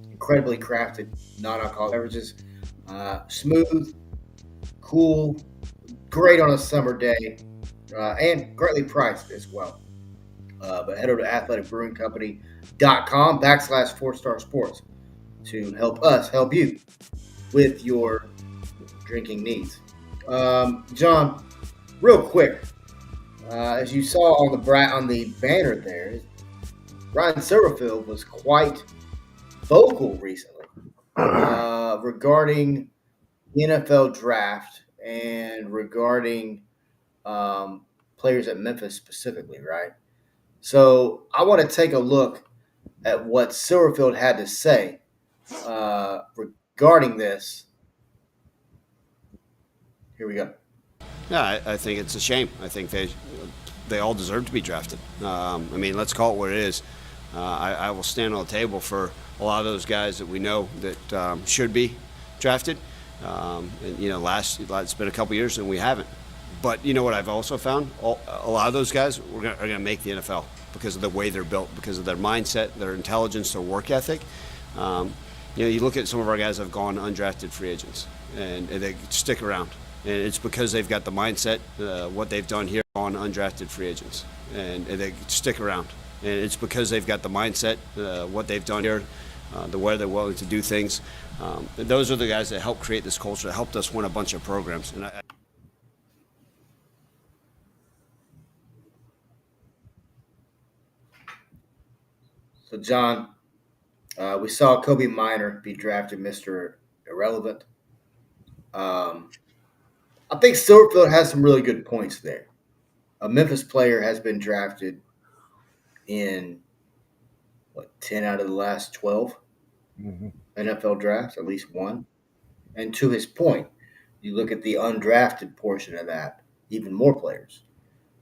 Incredibly crafted non-alcoholic beverages, smooth, cool, great on a summer day, and greatly priced as well. But head over to athleticbrewingcompany.com/4 Star Sports to help us help you with your drinking needs. John, real quick, as you saw on the banner there, Ryan Silverfield was quite vocal recently regarding the NFL draft and regarding players at Memphis specifically, right? So I want to take a look at what Silverfield had to say regarding this. Here we go. Yeah, I think it's a shame. I think they all deserve to be drafted. I mean, let's call it what it is. I will stand on the table for a lot of those guys that we know that should be drafted. And, it's been a couple years and we haven't. But you know what I've also found? A lot of those guys are going to make the NFL because of the way they're built, because of their mindset, their intelligence, their work ethic. Um, you look at some of our guys that have gone undrafted free agents, and they stick around. And it's because they've got the mindset, what they've done here on undrafted free agents, and they stick around. And it's because they've got the mindset, what they've done here, the way they're willing to do things. And those are the guys that helped create this culture, that helped us win a bunch of programs. And So, John, we saw Kobe Minor be drafted Mr. Irrelevant. Um, I think Silverfield has some really good points there. A Memphis player has been drafted in what 10 out of the last 12 Mm-hmm. NFL drafts, at least one. And to his point, you look at the undrafted portion of that, even more players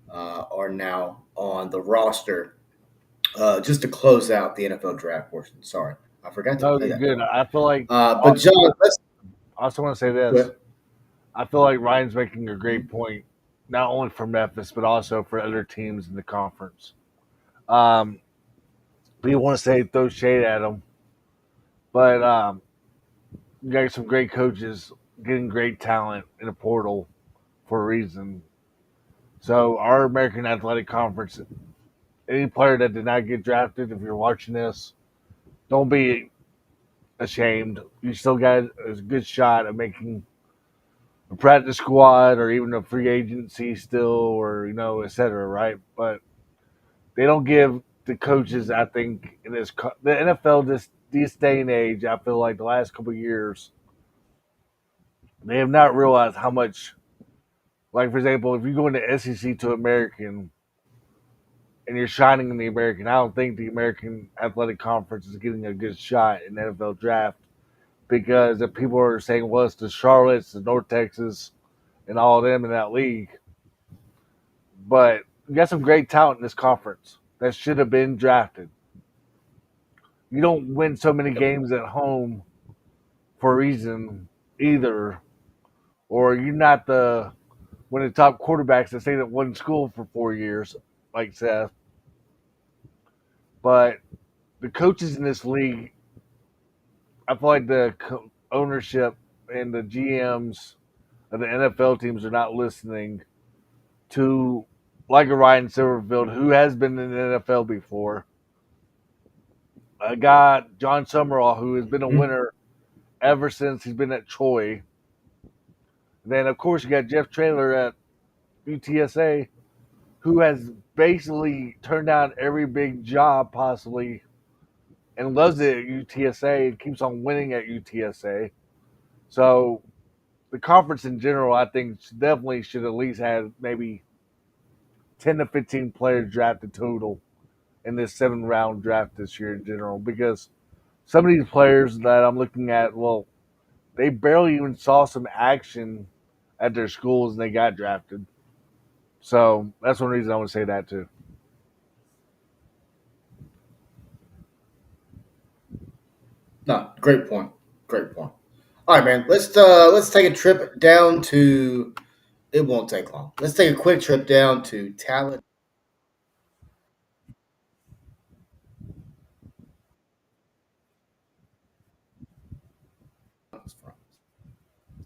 are now on the roster just to close out the NFL draft portion. Sorry, I forgot to No, play you're that good. part. I feel like But also, John, let's I also want to say this. quit. I feel like Ryan's making a great point, not only for Memphis but also for other teams in the conference. Um, People want to say throw shade at them, but you got some great coaches getting great talent in a portal for a reason. So our American Athletic Conference, any player that did not get drafted, if you're watching this, don't be ashamed. You still got a good shot at making a practice squad or even a free agency still, or et cetera, right? But they don't give the coaches. I think in the NFL this day and age, I feel like the last couple of years, they have not realized how much. Like for example, if you go into SEC to American and you're shining in the American, I don't think the American Athletic Conference is getting a good shot in the NFL draft because if people are saying, well, it's the Charlottes, the North Texas, and all of them in that league. But you got some great talent in this conference that should have been drafted. You don't win so many games at home for a reason either, or you're not the one of the top quarterbacks that stayed at one school for 4 years, like Seth. But the coaches in this league, I feel like the ownership and the GMs of the NFL teams are not listening to like a Ryan Silverfield who has been in the NFL before. A guy, John Summerall, who has been a Mhm. winner ever since he's been at Troy. Then, of course, you got Jeff Traylor at UTSA, who has basically turned down every big job possibly and loves it at UTSA and keeps on winning at UTSA. So the conference in general, I think, definitely should at least have maybe 10 to 15 players drafted total in this 7 round draft this year in general because some of these players that I'm looking at, well, they barely even saw some action at their schools and they got drafted. So that's one reason I would say that too. No, great point. Great point. All right, man. Let's take a trip down to. It won't take long. Let's take a quick trip down to Talent.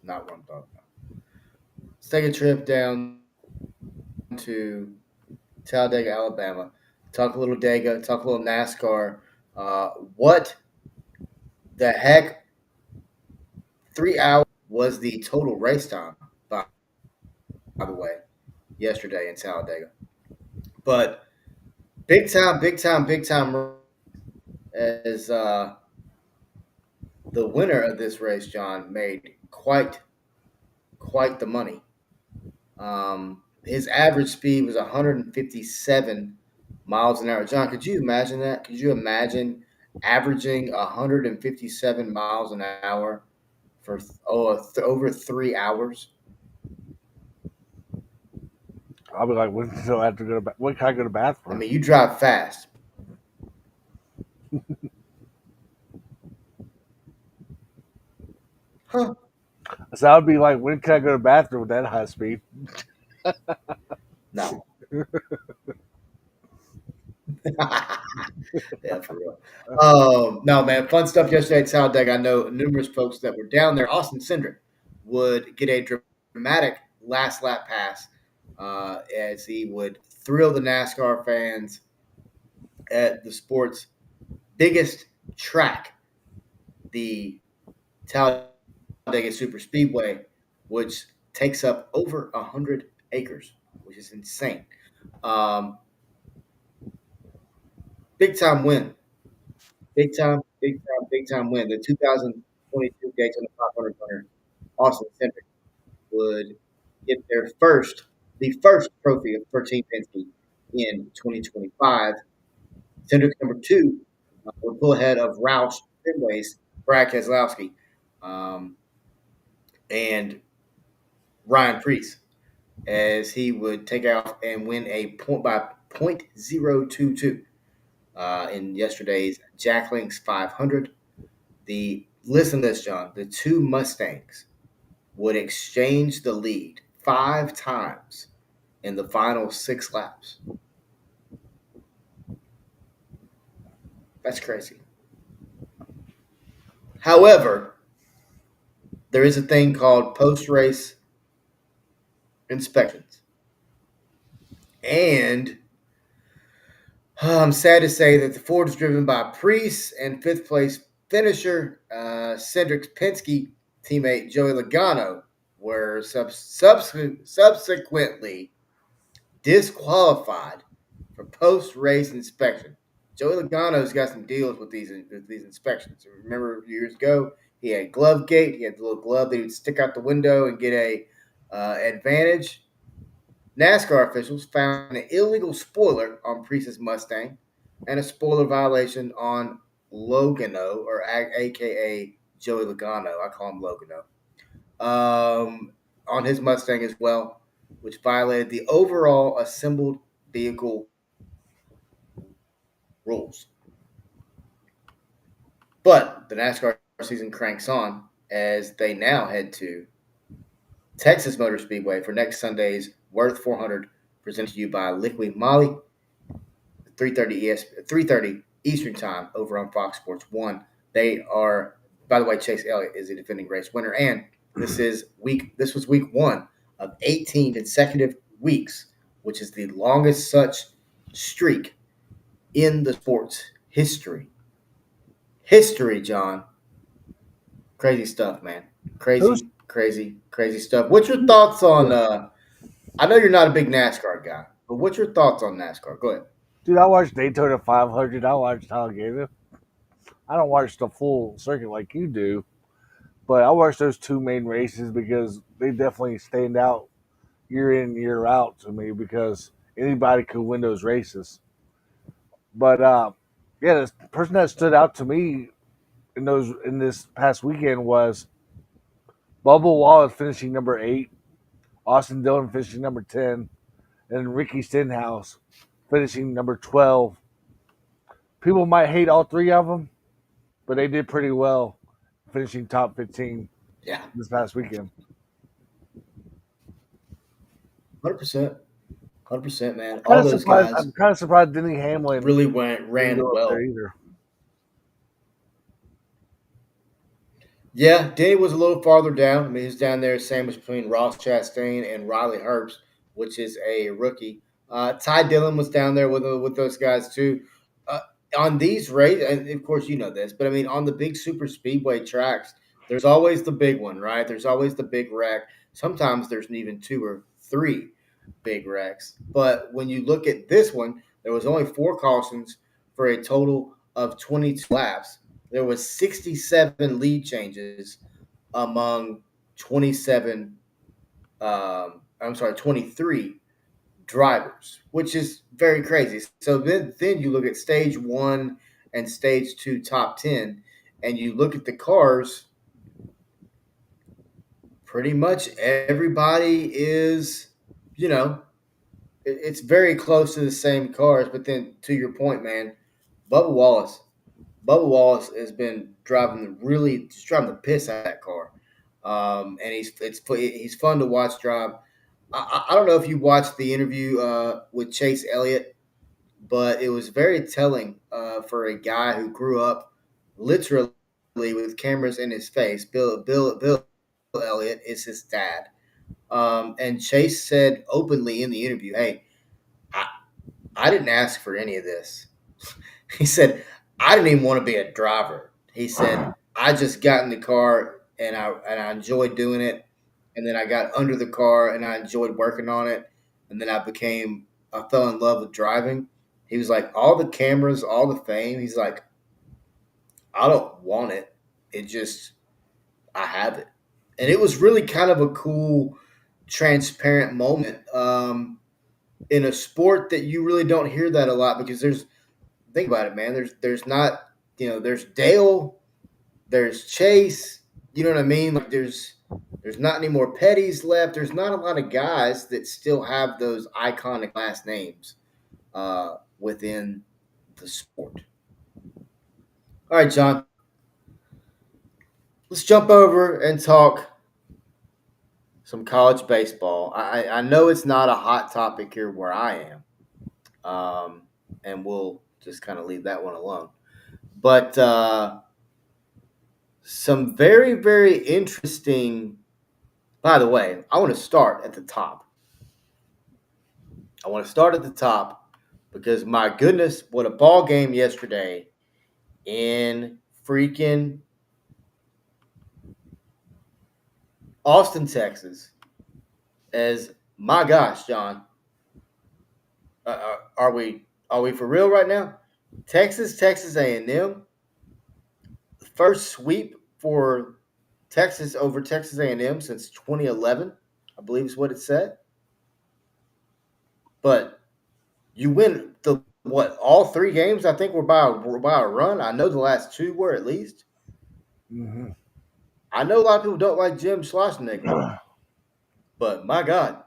Not what I'm talking about. Let's take a trip down to Talladega, Alabama. Talk a little Dega. Talk a little NASCAR. What the heck? 3 hours was the total race time. By the way, yesterday in Talladega. But big time as the winner of this race, John, made quite the money. His average speed was 157 miles an hour. John, could you imagine that? Could you imagine averaging 157 miles an hour for over 3 hours? I'll be like, when do I have to go to when can I go to the I bathroom? mean, you drive fast. Huh? So I would be like, when can I go to the bathroom with that high speed? No. Yeah, for real. No, man, fun stuff yesterday at Talladega. I know numerous folks that were down there. Austin Cindric would get a dramatic last lap pass as he would thrill the NASCAR fans at the sport's biggest track, the Talladega Super Speedway, which takes up over 100 acres, which is insane. Um, Big time win. Big time win. The 2022 Daytona 500 winner, Austin Cindric, would get the first trophy for Team Penske in 2025. Cindric's number two would pull ahead of Roush Fenway's Brad Keselowski and Ryan Preece, as he would take out and win a point by .022 in yesterday's Jack Links 500. The listen to this, John. The two Mustangs would exchange the lead 5 times in the final 6 laps. That's crazy. However, there is a thing called post race inspections. And I'm sad to say that the Ford is driven by Priest and fifth place finisher Cedric Penske teammate Joey Logano were subsequently disqualified for post-race inspection. Joey Logano's got some deals with these inspections. Remember years ago, he had glove gate. He had the little glove that he would stick out the window and get a advantage. NASCAR officials found an illegal spoiler on Priest's Mustang and a spoiler violation on Logano, or AKA Joey Logano. I call him Logano. On his Mustang as well, which violated the overall assembled vehicle rules. But the NASCAR season cranks on as they now head to Texas Motor Speedway for next Sunday's Worth 400, presented to you by Liquid Molly, 3:30 Eastern Time over on Fox Sports One. They are, by the way, Chase Elliott is the defending race winner, and this was week one of 18 consecutive weeks, which is the longest such streak in the sport's history. History, John. Crazy stuff, man. Who's Crazy stuff. What's your thoughts on? I know you're not a big NASCAR guy, but what's your thoughts on NASCAR? Go ahead. dude? I watched Daytona 500. I watched Talladega. I don't watch the full circuit like you do, but I watch those two main races because they definitely stand out year in year out to me because anybody could win those races. But yeah, the person that stood out to me in this past weekend was Bubba Wallace finishing number 8, Austin Dillon finishing number 10, and Ricky Stenhouse finishing number 12. People might hate all three of them, but they did pretty well, finishing top 15 Yeah, this past weekend. 100%, 100%, man. Kind All of those surprised. guys I'm kind of surprised Denny Hamlin really didn't ran go up there well. either. Yeah, Denny was a little farther down. I mean, he's down there sandwiched between Ross Chastain and Riley Herbst, which is a rookie. Ty Dillon was down there with those guys too. Uh, on these races, and of course you know this, but I mean on the big super speedway tracks, there's always the big one, right? There's always the big wreck. Sometimes there's even 2 or 3 big wrecks. But when you look at this one, there was only 4 cautions for a total of 22 laps. There was 67 lead changes among 27 I'm sorry, 23 drivers, which is very crazy. So then you look at stage 1 and stage 2 top 10 and you look at the cars, pretty much everybody is, you know, it's very close to the same cars. But then, to your point, man, Bubba Wallace, Bubba Wallace has been just driving the piss out of that car, and he's fun to watch drive. I don't know if you watched the interview with Chase Elliott, but it was very telling for a guy who grew up literally with cameras in his face. Bill Elliott is his dad, and Chase said openly in the interview, "Hey, I, I didn't ask for any of this." He said, "I didn't even want to be a driver." He said, "I just got in the car and I enjoyed doing it, and then I got under the car and I enjoyed working on it, and then I fell in love with driving." He was like, "All the cameras, all the fame." He's like, "I don't want it. It just I have it," and it was really kind of a cool, transparent moment in a sport that you really don't hear that a lot because there's think about it, man. There's not there's Dale, there's Chase. You know what I mean? Like there's not any more Petties left. There's not a lot of guys that still have those iconic last names within the sport. All right, John. Let's jump over and talk some college baseball. I know it's not a hot topic here where I am, and we'll just kind of leave that one alone. But some very, very interesting. By the way, I want to start at the top. I want to start at the top because my goodness, what a ball game yesterday in freaking Austin, Texas. As my gosh, John, are we for real right now? Texas A&M, first sweep for Texas over Texas A&M since 2011, I believe is what it said. But you win the what all three games? I think were by a run. I know the last two were at least. Mm-hmm. I know a lot of people don't like Jim Schlossnagle, but my God,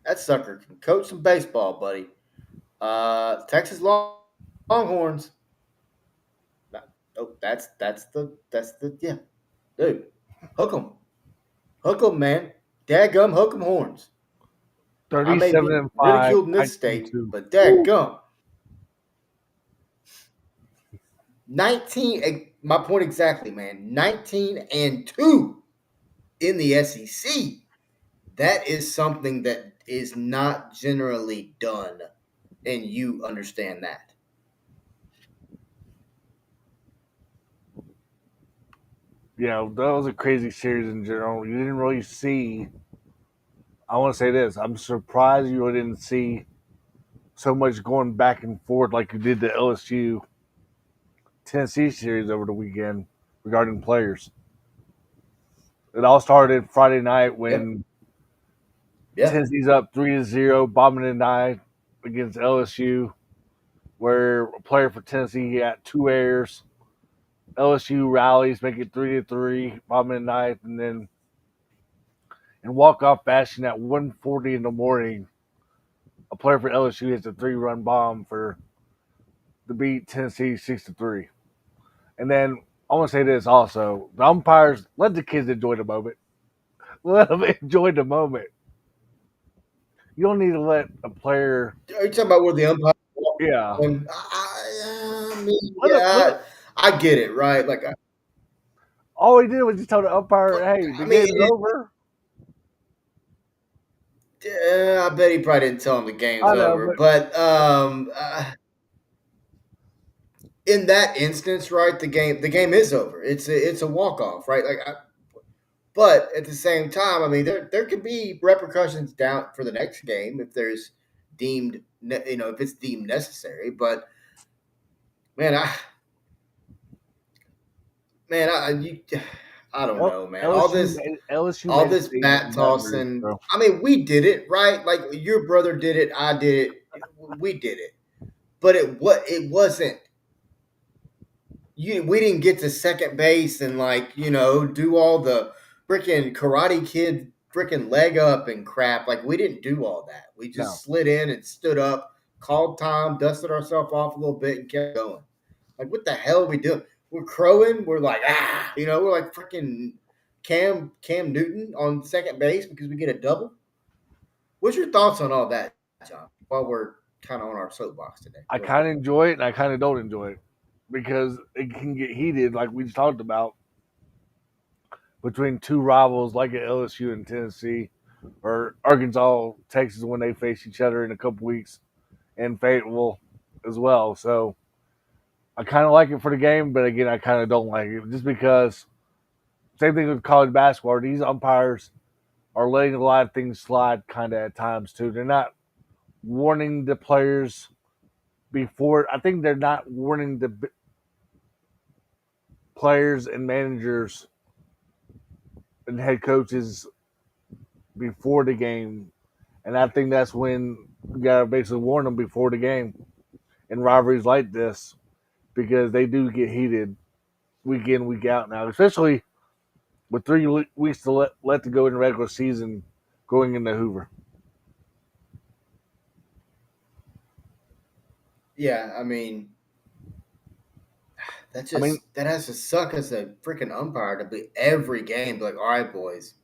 that sucker can coach some baseball, buddy. Texas Longhorns. Oh, that's the yeah, dude. Hook 'em, man. Dadgum, hook 'em horns. I may 37 be and 5, ridiculed in this 19 and state, 2. but Ooh, dadgum. 19, my point exactly, man. 19-2 in the SEC. That is something that is not generally done, and you understand that. yeah, that was a crazy series in general. You didn't really see. I want to say this. I'm surprised you didn't see so much going back and forth like you did the LSU Tennessee series over the weekend regarding players. It all started Friday night Yep. when Yeah. Tennessee's up 3-0, bombing the night against LSU, where a player for Tennessee got two errors. LSU rallies, make it 3-3, bombing the ninth, and then in walk-off fashion at 1:40 in the morning, a player for LSU hits a three-run bomb for to beat Tennessee 6-3. And then I want to say this also: the umpires let the kids enjoy the moment. Let them enjoy the moment. You don't need to let a player. Are you talking about where the umpire walked Yeah, in? I mean, let them. Let them I get it, right? Like, all he did was just tell the umpire, but "Hey, the I mean, game's over." I bet he probably didn't tell him the game's I know, over. but But in that instance, right, the game is over. It's a walk off, right? But at the same time, I mean, there can be repercussions down for the next game if there's if it's deemed necessary. But man, you, I don't know, man. All this LSU all made a this statement bat in Baton Rouge, tossing. bro. I mean, we did it, right? Like your brother did it, I did it, we did it. But it wasn't. We didn't get to second base and do all the freaking Karate Kid freaking leg up and crap. Like we didn't do all that. We No. just slid in and stood up, called time, dusted ourselves off a little bit, and kept going. Like what the hell are we doing? We're crowing. We're like we're like freaking Cam Newton on second base because we get a double. What's your thoughts on all that, John? While we're kind of on our soapbox today, I go ahead. kind of enjoy it and I kind of don't enjoy it because it can get heated, like we just talked about, between two rivals like at LSU and Tennessee or Arkansas, Texas when they face each other in a couple weeks, and Fayetteville as well. So I kind of like it for the game, but again, I kind of don't like it just because. Same thing with college basketball. These umpires are letting a lot of things slide kind of at times too. They're not warning the players before. I think they're not warning the players and managers and head coaches before the game, and I think that's when you gotta basically warn them before the game in rivalries like this because they do get heated week in week out now, especially with 3 weeks to let to go in the regular season going into Hoover. Yeah, I mean, I mean, that has to suck as a freaking umpire to be every game. Be like, all right, boys,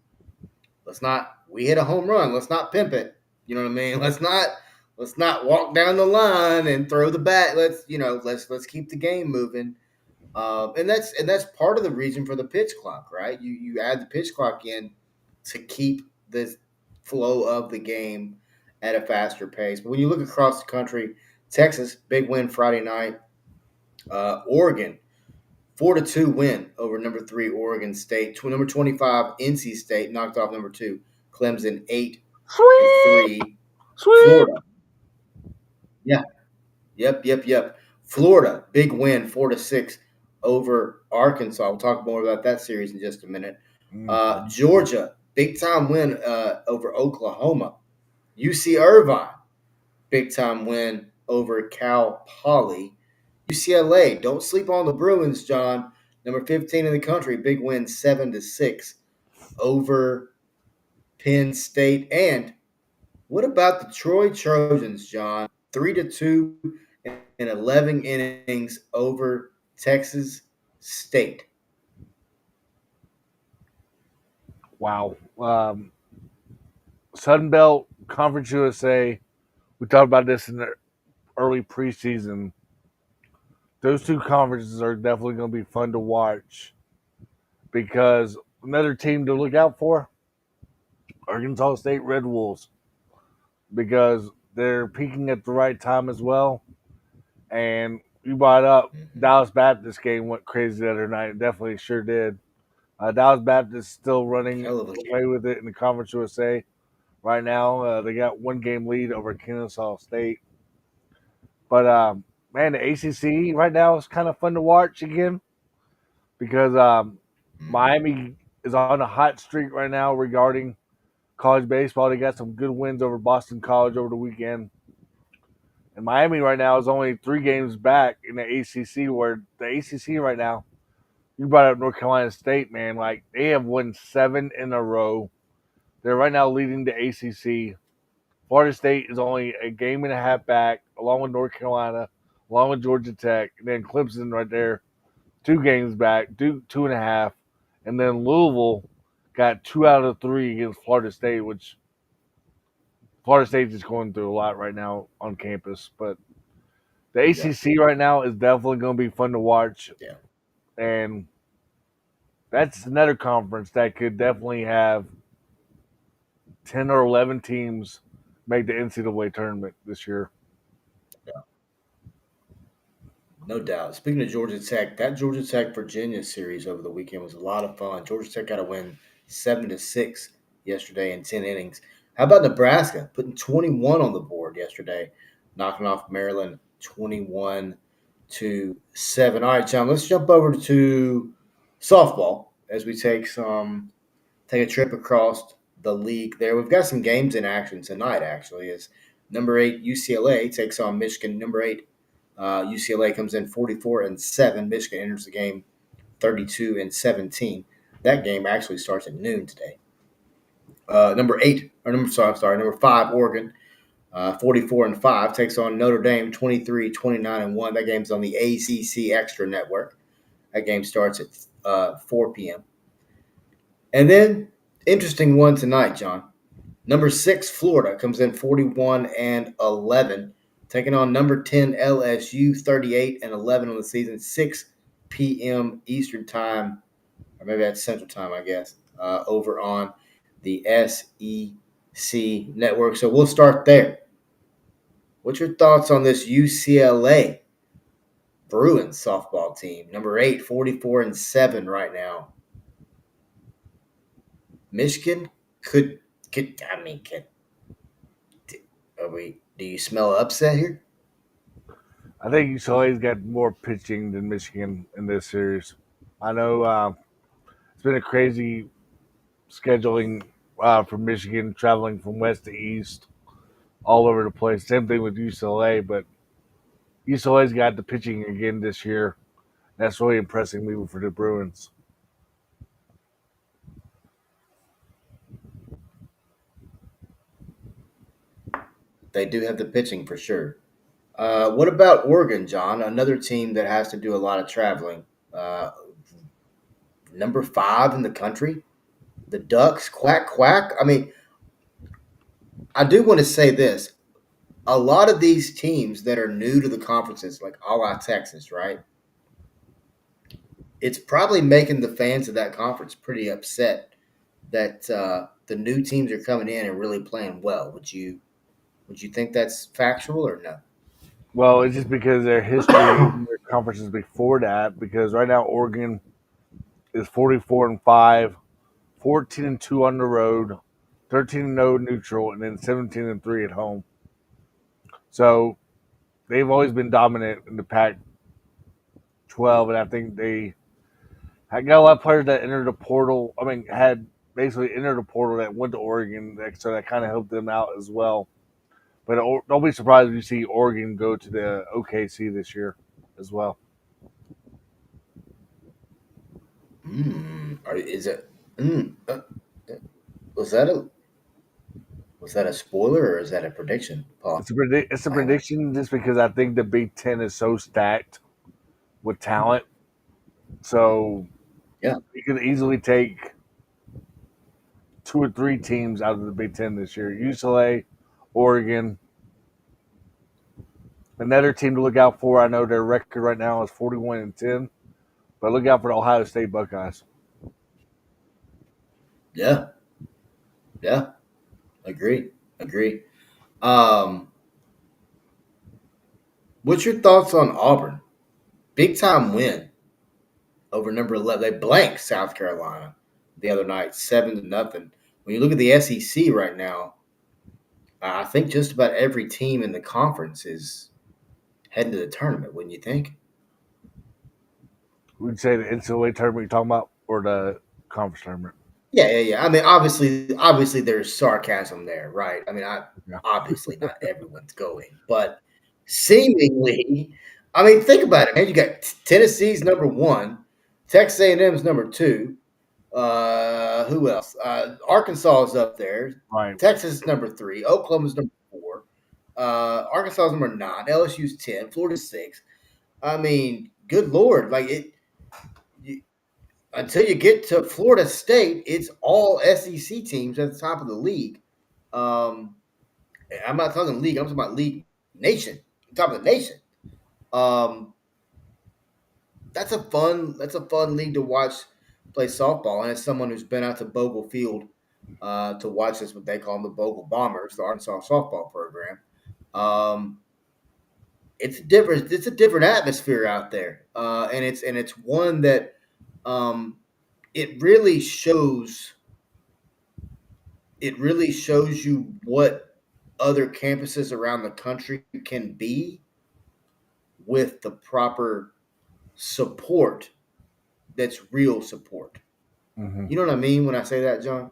let's not. We hit a home run. Let's not pimp it. You know what I mean? Let's not walk down the line and throw the bat. Let's keep the game moving. And that's part of the reason for the pitch clock, right? You add the pitch clock in to keep the flow of the game at a faster pace. But when you look across the country, Texas big win Friday night. Oregon 4-2 win over number 3 Oregon State. Number 25 NC State knocked off number 2 Clemson 8 to sweep, 3. sweep. Florida, yeah, yep. Florida big win 4-6 over Arkansas. We'll talk more about that series in just a minute. Georgia big time win over Oklahoma. UC Irvine big time win over Cal Poly. UCLA, don't sleep on the Bruins, John. Number 15 in the country, big win 7-6 over Penn State. And what about the Troy Trojans, John? 3-2 in 11 innings over Texas State. Wow. Sun Belt Conference USA. We talked about this in the early preseason. Those two conferences are definitely going to be fun to watch because another team to look out for, Arkansas State Red Wolves, because they're peaking at the right time as well. And you brought up Dallas Baptist game went crazy the other night. It definitely sure did. Dallas Baptist still running Hell of a game. away with it in the Conference USA right now. They got 1 game lead over Kennesaw State. But man, the ACC right now is kind of fun to watch again because Miami is on a hot streak right now regarding college baseball. They got some good wins over Boston College over the weekend. And Miami right now is only 3 games back in the ACC, where the ACC right now, you brought up North Carolina State, man. Like, they have won 7 in a row. They're right now leading the ACC. Florida State is only a game and a half back, along with North Carolina, along with Georgia Tech. And then Clemson right there, 2 games back, 2.5. And then Louisville got 2 out of 3 against Florida State, which Florida State is going through a lot right now on campus. But the ACC right now is definitely going to be fun to watch. Yeah. And that's another conference that could definitely have 10 or 11 teams make the NCAA tournament this year. Yeah. No doubt. Speaking of Georgia Tech, that Georgia Tech Virginia series over the weekend was a lot of fun. Georgia Tech got a win 7-6 yesterday in 10 innings. How about Nebraska putting 21 on the board yesterday, knocking off Maryland 21-7. All right, John, let's jump over to softball as we take a trip across the league there. We've got some games in action tonight, actually, as number 8 UCLA takes on Michigan. Number 8 UCLA comes in 44-7. Michigan enters the game 32-17. That game actually starts at noon today. Number eight, or number five, Oregon, 44-5, takes on Notre Dame, 23-29-1. That game's on the ACC Extra Network. That game starts at 4 p.m. And then, interesting one tonight, John. Number six, Florida, comes in 41-11, taking on number 10, LSU, 38-11 on the season, 6 p.m. Eastern Time, or maybe that's Central Time, I guess, over on the SEC Network. So we'll start there. What's your thoughts on this UCLA Bruins softball team? Number 8, 44-7 right now. Michigan could I mean, do you smell upset here? I think UCLA's got more pitching than Michigan in this series. I know it's been a crazy scheduling for Michigan, traveling from west to east, all over the place. Same thing with UCLA, but UCLA's got the pitching again this year. That's really impressing me for the Bruins. They do have the pitching for sure. What about Oregon, John? Another team that has to do a lot of traveling. Number 5 in the country, the Ducks, quack quack. I mean, I do want to say this: a lot of these teams that are new to the conferences, like a la Texas, right? It's probably making the fans of that conference pretty upset that the new teams are coming in and really playing well. Would you think that's factual or no? Well, it's just because their history in their conferences before that. Because right now Oregon is 44-5, 14-2 on the road, 13-0 neutral, and then 17-3 at home. So they've always been dominant in the Pac-12, and I think they had got a lot of players that entered the portal. I mean, had basically entered the portal that went to Oregon, so that kind of helped them out as well. But don't be surprised if you see Oregon go to the OKC this year as well. Is it? Was that a spoiler or is that a prediction, Paul? It's a prediction just because I think the Big Ten is so stacked with talent. So Yeah. you could easily take 2 or 3 teams out of the Big Ten this year. UCLA, Oregon. Another team to look out for. I know their record right now is 41-10, but look out for the Ohio State Buckeyes. Yeah. Yeah. Agree. Um, what's your thoughts on Auburn? Big time win over number 11. They blanked South Carolina the other night, 7-0. When you look at the SEC right now, I think just about every team in the conference is heading to the tournament. Wouldn't you think? We'd say the NCAA tournament you're talking about or the conference tournament. Yeah. I mean, obviously, there's sarcasm there, right? I mean, Yeah. obviously not everyone's going, but seemingly, I mean, think about it, man. You got Tennessee's number 1, Texas A&M's number 2. Who else? Arkansas is up there. Right. Texas is number 3. Oklahoma's number 4. Arkansas is number 9. LSU's 10. Florida's 6. I mean, good Lord, like it. Until you get to Florida State, it's all SEC teams at the top of the league. Um, I'm not talking league. I'm talking about league nation, top of the nation. Um, that's a fun league to watch play softball. And as someone who's been out to Bogle Field to watch this, what they call them, the Bogle Bombers, the Arkansas softball program. It's a different atmosphere out there, and it's one that it really shows you what other campuses around the country can be with the proper support that's real support. Mm-hmm. You know what I mean when I say that, John?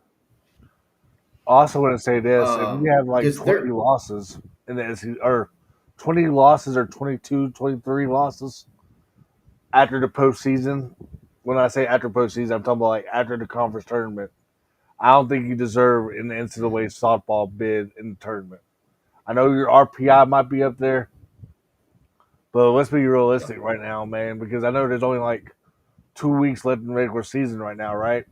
I also want to say this: if you have like Because 20 they're losses in the SEC, or 20 losses or 22, 23 losses after the postseason, when I say after postseason, I'm talking about like after the conference tournament. I don't think you deserve an NCAA softball bid in the tournament. I know your RPI might be up there, but let's be realistic right now, man, because I know there's only like 2 weeks left in the regular season right now, right?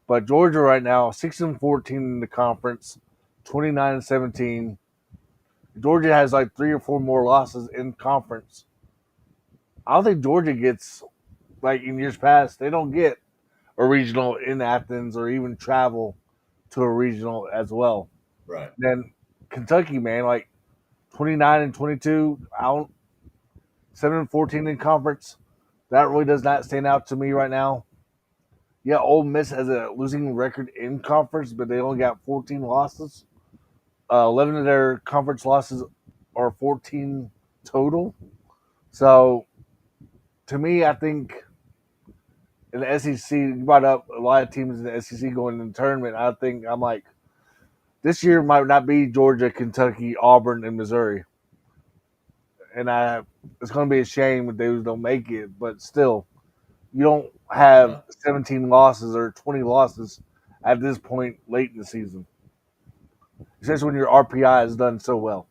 But Georgia right now, 6-14 in the conference, 29-17. Georgia has like 3 or 4 more losses in conference. I don't think Georgia gets like in years past. They don't get a regional in Athens or even travel to a regional as well. Right. Then Kentucky, man, like 29-22, out 7-14 in conference. That really does not stand out to me right now. Yeah, Ole Miss has a losing record in conference, but they only got 14 losses. 11 of their conference losses are 14 total. So to me, I think in the SEC, you brought up a lot of teams in the SEC going in the tournament. I think I'm like, this year might not be Georgia, Kentucky, Auburn, and Missouri. And it's going to be a shame if they don't make it, but still, you don't have No. 17 losses or 20 losses at this point late in the season, especially when your RPI has done so well.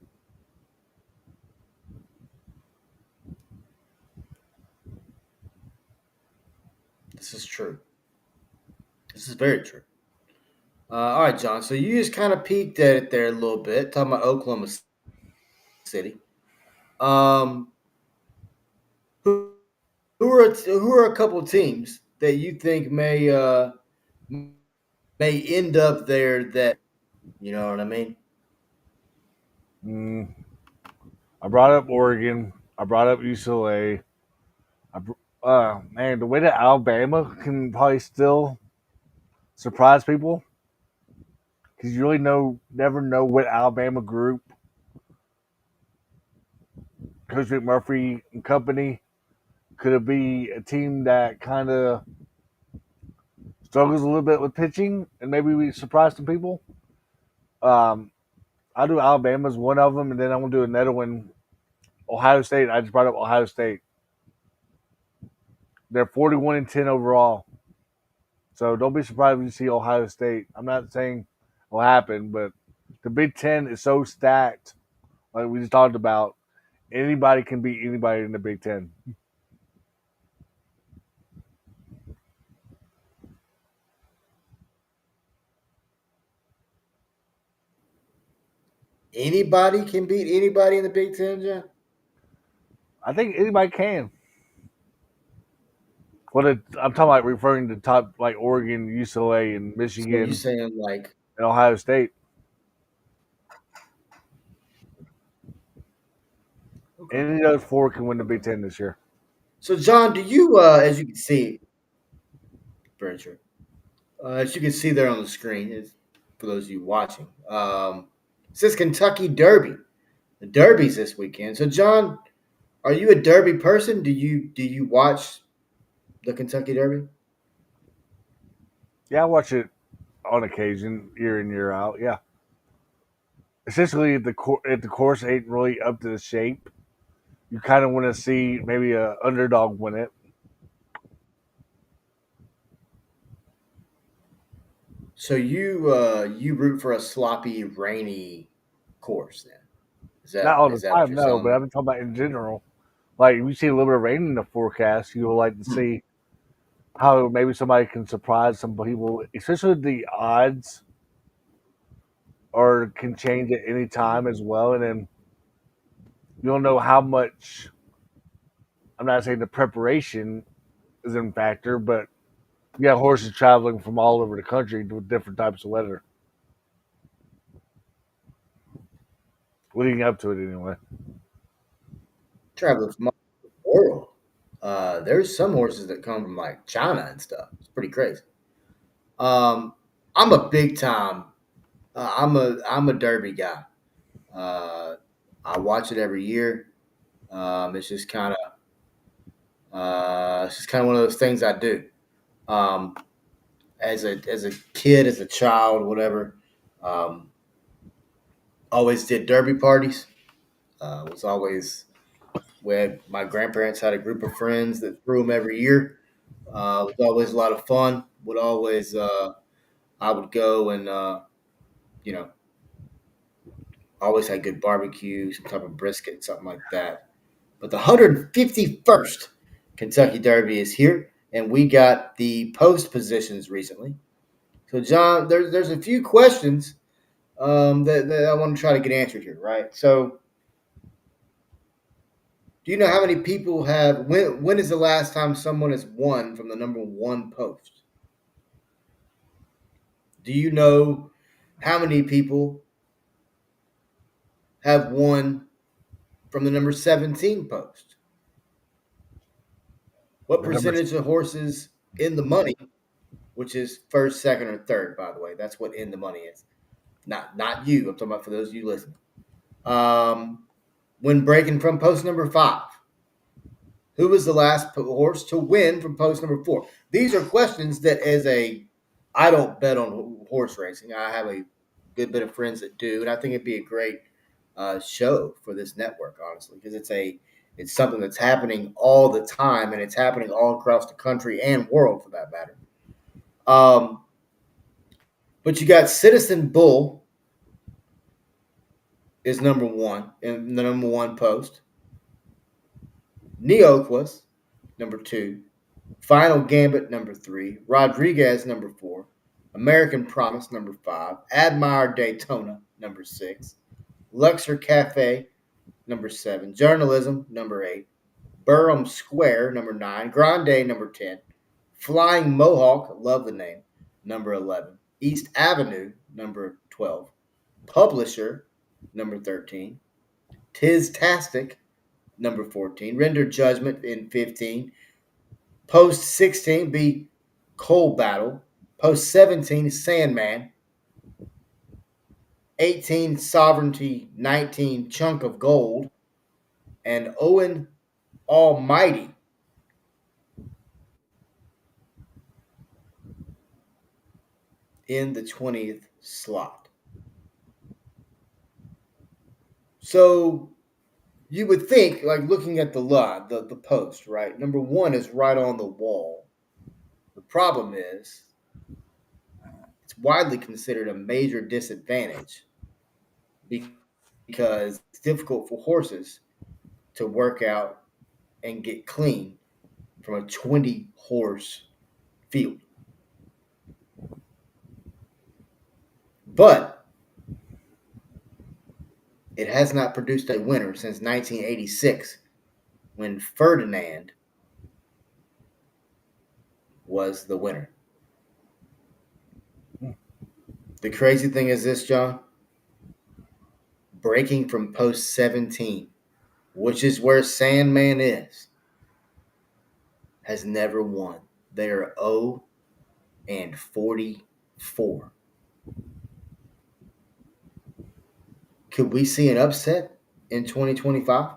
This is true. This is very true. All right, John. So you just kind of peeked at it there a little bit, talking about Oklahoma City. Um, who, who are a couple teams that you think may end up there? That you know what I mean? Mm, I brought up Oregon. I brought up UCLA. Man, the way that Alabama can probably still surprise people because you really never know what Alabama group, Coach McMurphy and company, could it be a team that kind of struggles a little bit with pitching and maybe we surprise some people. Um, I'll do Alabama as one of them, and then I'm gonna do another one. Ohio State. I just brought up Ohio State. They're 41-10 overall, so don't be surprised when you see Ohio State. I'm not saying it'll happen, but the Big Ten is so stacked, like we just talked about. Anybody can beat anybody in the Big Ten. Anybody can beat anybody in the Big Ten, John. I think anybody can. I'm talking about referring to top like Oregon, UCLA, and So you Michigan saying like and Ohio State. okay? Any of those four can win the Big Ten this year. So John, do you as you can see, very true. As you can see there on the screen, is for those of you watching. It says Kentucky Derby. The Derby's this weekend. So John, are you a Derby person? Do you watch the Kentucky Derby? Yeah, I watch it on occasion, year in year out. Yeah, essentially if the course ain't really up to the shape, you kind of want to see maybe a underdog win it. So you root for a sloppy, rainy course then? Is Not that all the is that what time, you're no, telling but me? I've been talking about in general. Like if you see a little bit of rain in the forecast, you'll like to Hmm. see how maybe somebody can surprise some people, especially the odds or can change at any time as well. And then you don't know how much. I'm not saying the preparation is in factor, but you got horses traveling from all over the country with different types of weather leading up to it anyway. Traveling from all over the world. There's some horses that come from like China and stuff. It's pretty crazy. Um, I'm a big time. I'm a Derby guy. Uh, I watch it every year. It's just kind of one of those things I do. Um, as a kid, as a child, whatever. Um, always did Derby parties. Was always where my grandparents had a group of friends that threw them every year. It was always a lot of fun. Would always I would go and you know, always had good barbecue, some type of brisket, something like that. But the 151st Kentucky Derby is here, and we got the post positions recently. So, John, there's a few questions that I want to try to get answered here, right? So, do you know how many people have? When is the last time someone has won from the number one post? Do you know how many people have won from the number 17 post? What The numbers. percentage of horses in the money, which is first, second, or third, by the way, that's what in the money is. Not you. I'm talking about for those of you listening. Um, when breaking from post number 5, who was the last horse to win from post number 4? These are questions that, I don't bet on horse racing. I have a good bit of friends that do, and I think it'd be a great show for this network, honestly, because it's something that's happening all the time, and it's happening all across the country and world, for that matter. Um, but you got Citizen Bull is number one in the number one post. Neoquist, number 2. Final Gambit, number 3. Rodriguez, number 4. American Promise, number 5. Admire Daytona, number 6. Luxor Cafe, number 7. Journalism, number 8. Burham Square, number 9. Grande, number 10. Flying Mohawk, love the name, number 11. East Avenue, number 12. Publisher, number 13. Tistastic, number 14. Render Judgment in 15. Post 16 be Coal Battle. Post 17 Sandman. 18 Sovereignty. 19 Chunk of Gold. And Owen Almighty in the 20th slot. So you would think, like looking at the lot, the post, right? Number 1 is right on the wall. The problem is it's widely considered a major disadvantage because it's difficult for horses to work out and get clean from a 20 horse field. But it has not produced a winner since 1986 when Ferdinand was the winner. The crazy thing is this, John, breaking from post 17, which is where Sandman is, has never won. They are 0 and 44. Could we see an upset in 2025?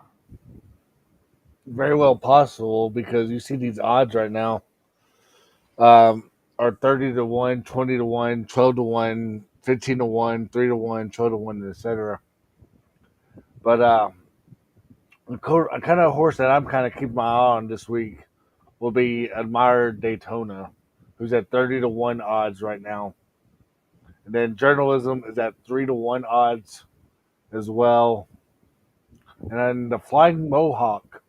Very well possible because you see these odds right now are 30 to 1, 20 to 1, 12 to 1, 15 to 1, 3 to 1, 12 to 1, etc. But a kind of horse that I'm kind of keeping my eye on this week will be Admire Daytona, who's at 30 to 1 odds right now. And then Journalism is at 3 to 1 odds as well. And then the Flying Mohawk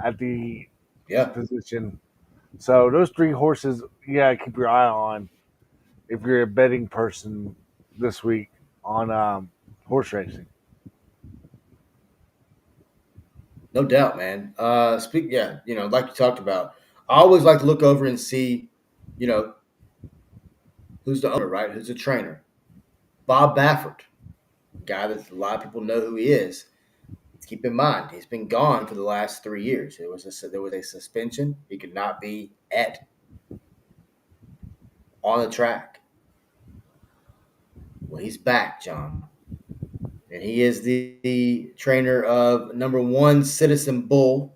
at the Yeah, position. So those 3 horses, yeah, keep your eye on if you're a betting person this week on horse racing. no doubt, man. Yeah, like you talked about, I always like to look over and see, you know, who's the owner, right? Who's the trainer? Bob Baffert, guy that a lot of people know who he is. Keep in mind, he's been gone for the last 3 years. There was a suspension. He could not be on the track. Well, he's back, John, and he is the trainer of number 1 Citizen Bull,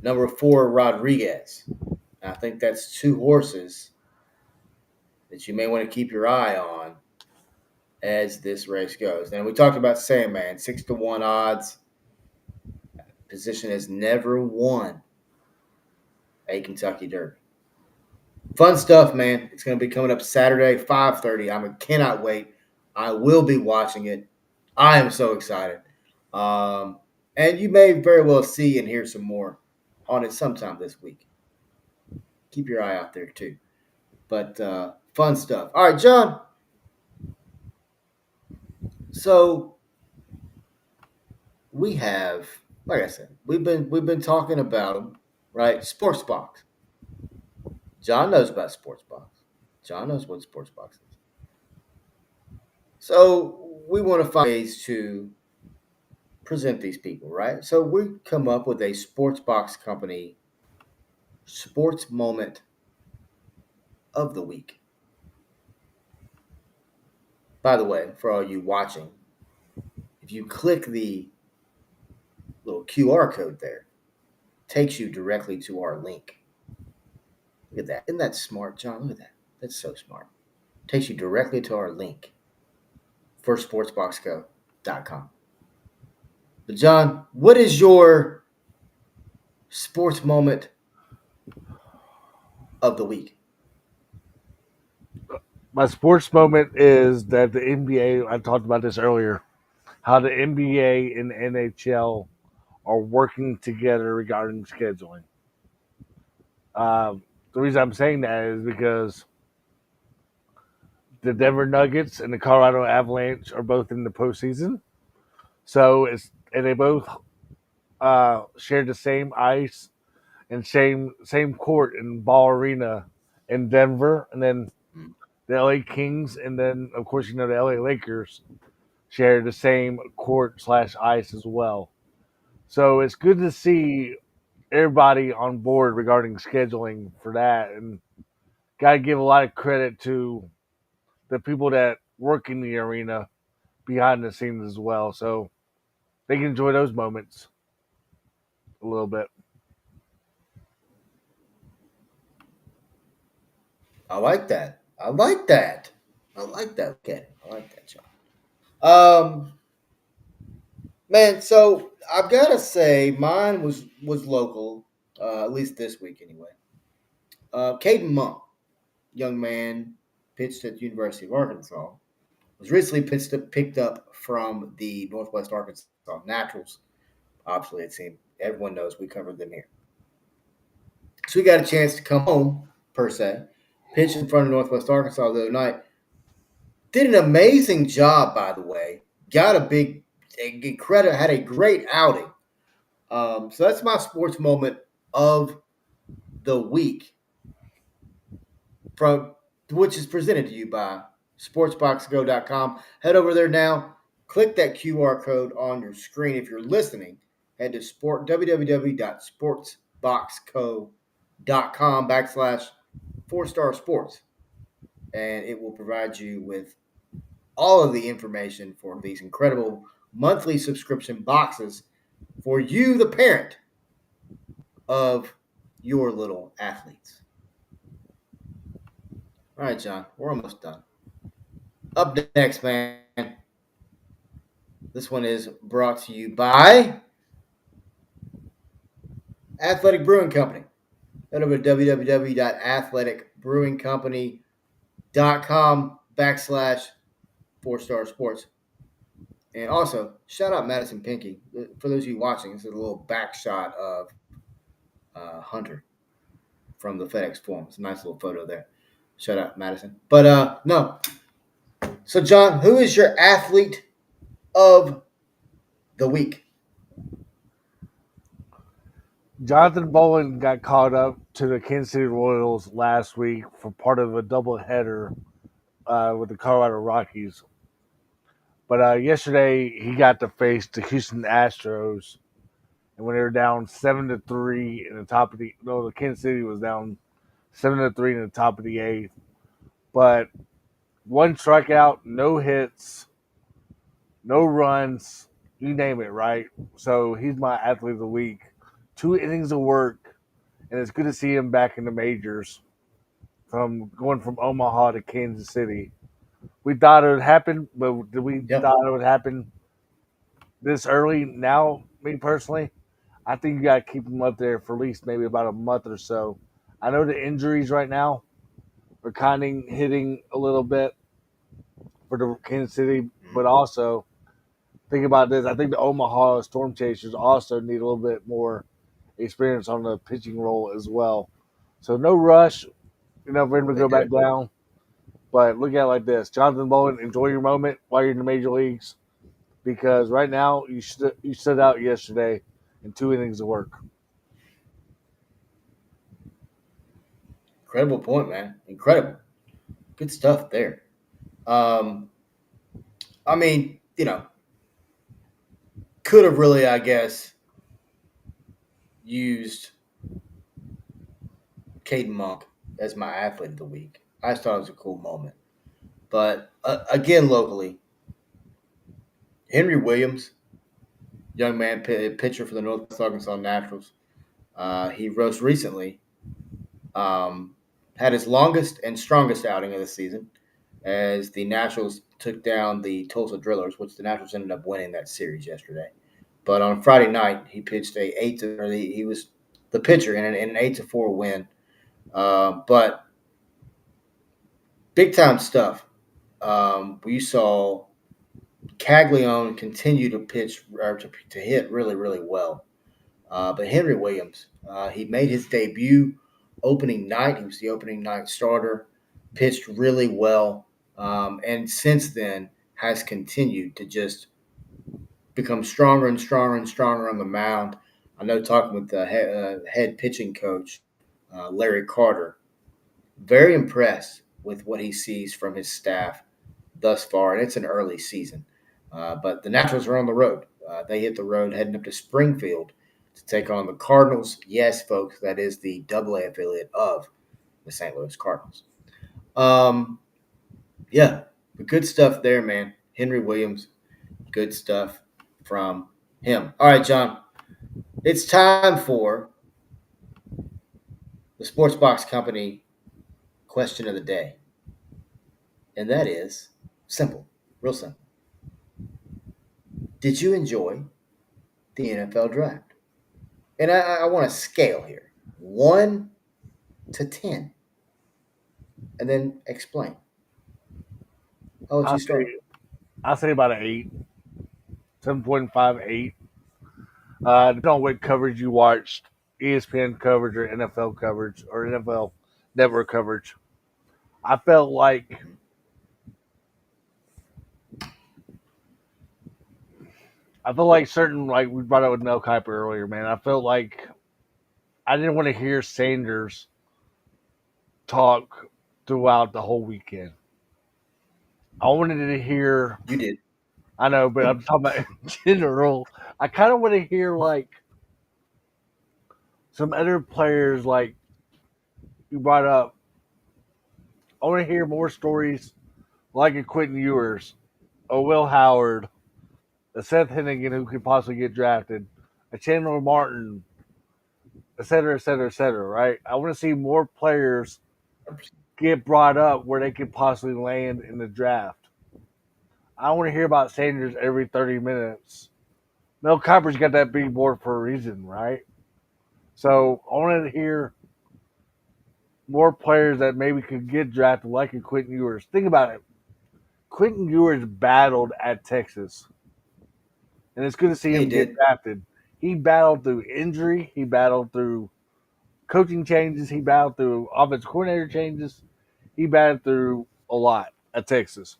number 4 Rodriguez. And I think that's 2 horses that you may want to keep your eye on as this race goes. And we talked about Sandman, 6 to 1 odds. Position has never won a Kentucky Derby. Fun stuff, man. It's going to be coming up Saturday, 5:30. I cannot wait. I will be watching it. I am so excited. Um, and you may very well see and hear some more on it sometime this week. Keep your eye out there too. But fun stuff. All right, John. So we have, like I said, we've been talking about them, right? Sports box. John knows about sports box. John knows what sports box is. So we want to find ways to present these people, right? So we come up with a sports box company sports moment of the week. By the way, for all you watching, if you click the little QR code there, it takes you directly to our link. Look at that. Isn't that smart, John? Look at that. That's so smart. Takes you directly to our link for sportsboxco.com. But John, what is your sports moment of the week? My sports moment is that the NBA, I talked about this earlier, how the NBA and the NHL are working together regarding scheduling. The reason I'm saying that is because the Denver Nuggets and the Colorado Avalanche are both in the postseason. So and they both share the same ice and same court in Ball Arena in Denver, and then the LA Kings, and then of course the LA Lakers share the same court slash ice as well. So it's good to see everybody on board regarding scheduling for that, and gotta give a lot of credit to the people that work in the arena behind the scenes as well. So they can enjoy those moments a little bit. I like that. I like that. I like that. Okay. I like that, John. Man, so I've got to say mine was local, at least this week anyway. Caden Monk, young man, pitched at the University of Arkansas, was recently picked up from the Northwest Arkansas Naturals. Obviously, it seemed everyone knows we covered them here. So we got a chance to come home, per se, pitch in front of Northwest Arkansas the other night. Did an amazing job, by the way. Got a credit, had a great outing. So that's my sports moment of the week, from which is presented to you by sportsboxgo.com. Head over there now. Click that QR code on your screen. If you're listening, head to www.sportsboxco.com /4-star sports, and it will provide you with all of the information for these incredible monthly subscription boxes for you, the parent of your little athletes. All right, John, we're almost done. Up next, man. This one is brought to you by Athletic Brewing Company. Head over to www.athleticbrewingcompany.com /4-star sports. And also, shout out Madison Pinky. For those of you watching, this is a little back shot of Hunter from the FedEx Forum. It's a nice little photo there. Shout out Madison. But no. So, John, who is your athlete of the week? Jonathan Bowen got called up to the Kansas City Royals last week for part of a doubleheader with the Colorado Rockies. But yesterday he got to face the Houston Astros, and when they were down 7-3 in the top of the Kansas City was down 7-3 in the top of the eighth. But one strikeout, no hits, no runs, you name it, right? So he's my athlete of the week. 2 innings of work, and it's good to see him back in the majors from going from Omaha to Kansas City. We thought it would happen, but did we thought it would happen this early? Now, me personally, I think you got to keep him up there for at least maybe about a month or so. I know the injuries right now, are kind of hitting a little bit for the Kansas City, but Mhm. also think about this. I think the Omaha Storm Chasers also need a little bit more experience on the pitching role as well. So no rush, for him to They go back do. down. But look at it like this: Jonathan Bowen, enjoy your moment while you're in the major leagues, because right now you stood out yesterday in 2 innings of work. Incredible point, man. Incredible. Good stuff there. Um, I mean, could have really, I guess, used Caden Monk as my athlete of the week. I just thought it was a cool moment. But again, locally, Henry Williams, young man, pitcher for the Northwest Arkansas Naturals. He rose recently, um, had his longest and strongest outing of the season as the Naturals took down the Tulsa Drillers, which the Naturals ended up winning that series yesterday. But on Friday night, he pitched he was the pitcher in an 8-4 win. But big time stuff. We saw Caglione continue to pitch or to hit really, really well. But Henry Williams, he made his debut opening night. He was the opening night starter, pitched really well, and since then has continued to just become stronger and stronger and stronger on the mound. I know talking with the head pitching coach, Larry Carter, very impressed with what he sees from his staff thus far, and it's an early season. But the Naturals are on the road. They hit the road heading up to Springfield to take on the Cardinals. Yes, folks, that is the Double A affiliate of the St. Louis Cardinals. Um, yeah, but good stuff there, man. Henry Williams, good stuff from him. All right, John, it's time for the Sports Box Company question of the day, and that is simple, real simple. Did you enjoy the NFL draft? And I want a scale here, 1 to 10, and then explain. I'll let I you say start. I say about an 8, 7.5, 8. Depending on what coverage you watched, ESPN coverage or NFL coverage or NFL Network coverage. I felt like Mhm. certain, like we brought up with Mel Kiper earlier, man. I felt like I didn't want to hear Sanders talk throughout the whole weekend. I wanted to hear. You did. I know, but I'm talking about in general. I kind of want to hear like some other players, like you brought up. I want to hear more stories like a Quentin Ewers, a Will Howard, a Seth Hennigan who could possibly get drafted, a Chandler Martin, et cetera, et cetera, et cetera. Right? I want to see more players get brought up where they could possibly land in the draft. I want to hear about Sanders every 30 minutes. Mel Kiper's got that big board for a reason, right? So I wanted to hear more players that maybe could get drafted, like a Quentin Ewers. Think about it. Quentin Ewers battled at Texas, and it's good to see Yeah, he him get did. drafted. He battled through injury. He battled through coaching changes. He battled through offensive coordinator changes. He battled through a lot at Texas.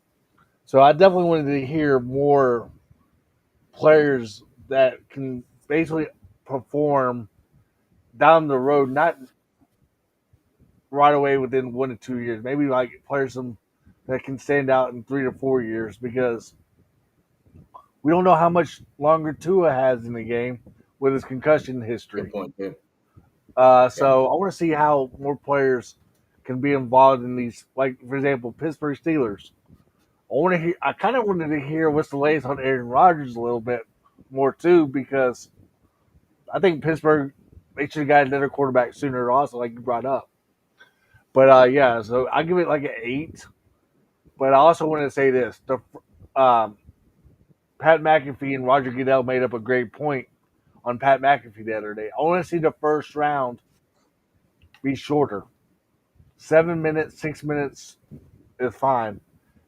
So I definitely wanted to hear more players that can basically perform down the road, not right away within 1 to 2 years. Maybe like players that can stand out in 3 to 4 years because we don't know how much longer Tua has in the game with his concussion Good history. point, too. Yeah. So I want to see how more players can be involved in these. Like for example, Pittsburgh Steelers. I want to hear. I kind of wanted to hear what's the latest on Aaron Rodgers a little bit more too because I think Pittsburgh they should have got another quarterback sooner also, like you brought up. But yeah, so I give it like an 8. But I also want to say this: um, Pat McAfee and Roger Goodell made up a great point on Pat McAfee the other day. I want to see the first round be shorter. 7 minutes, 6 minutes is fine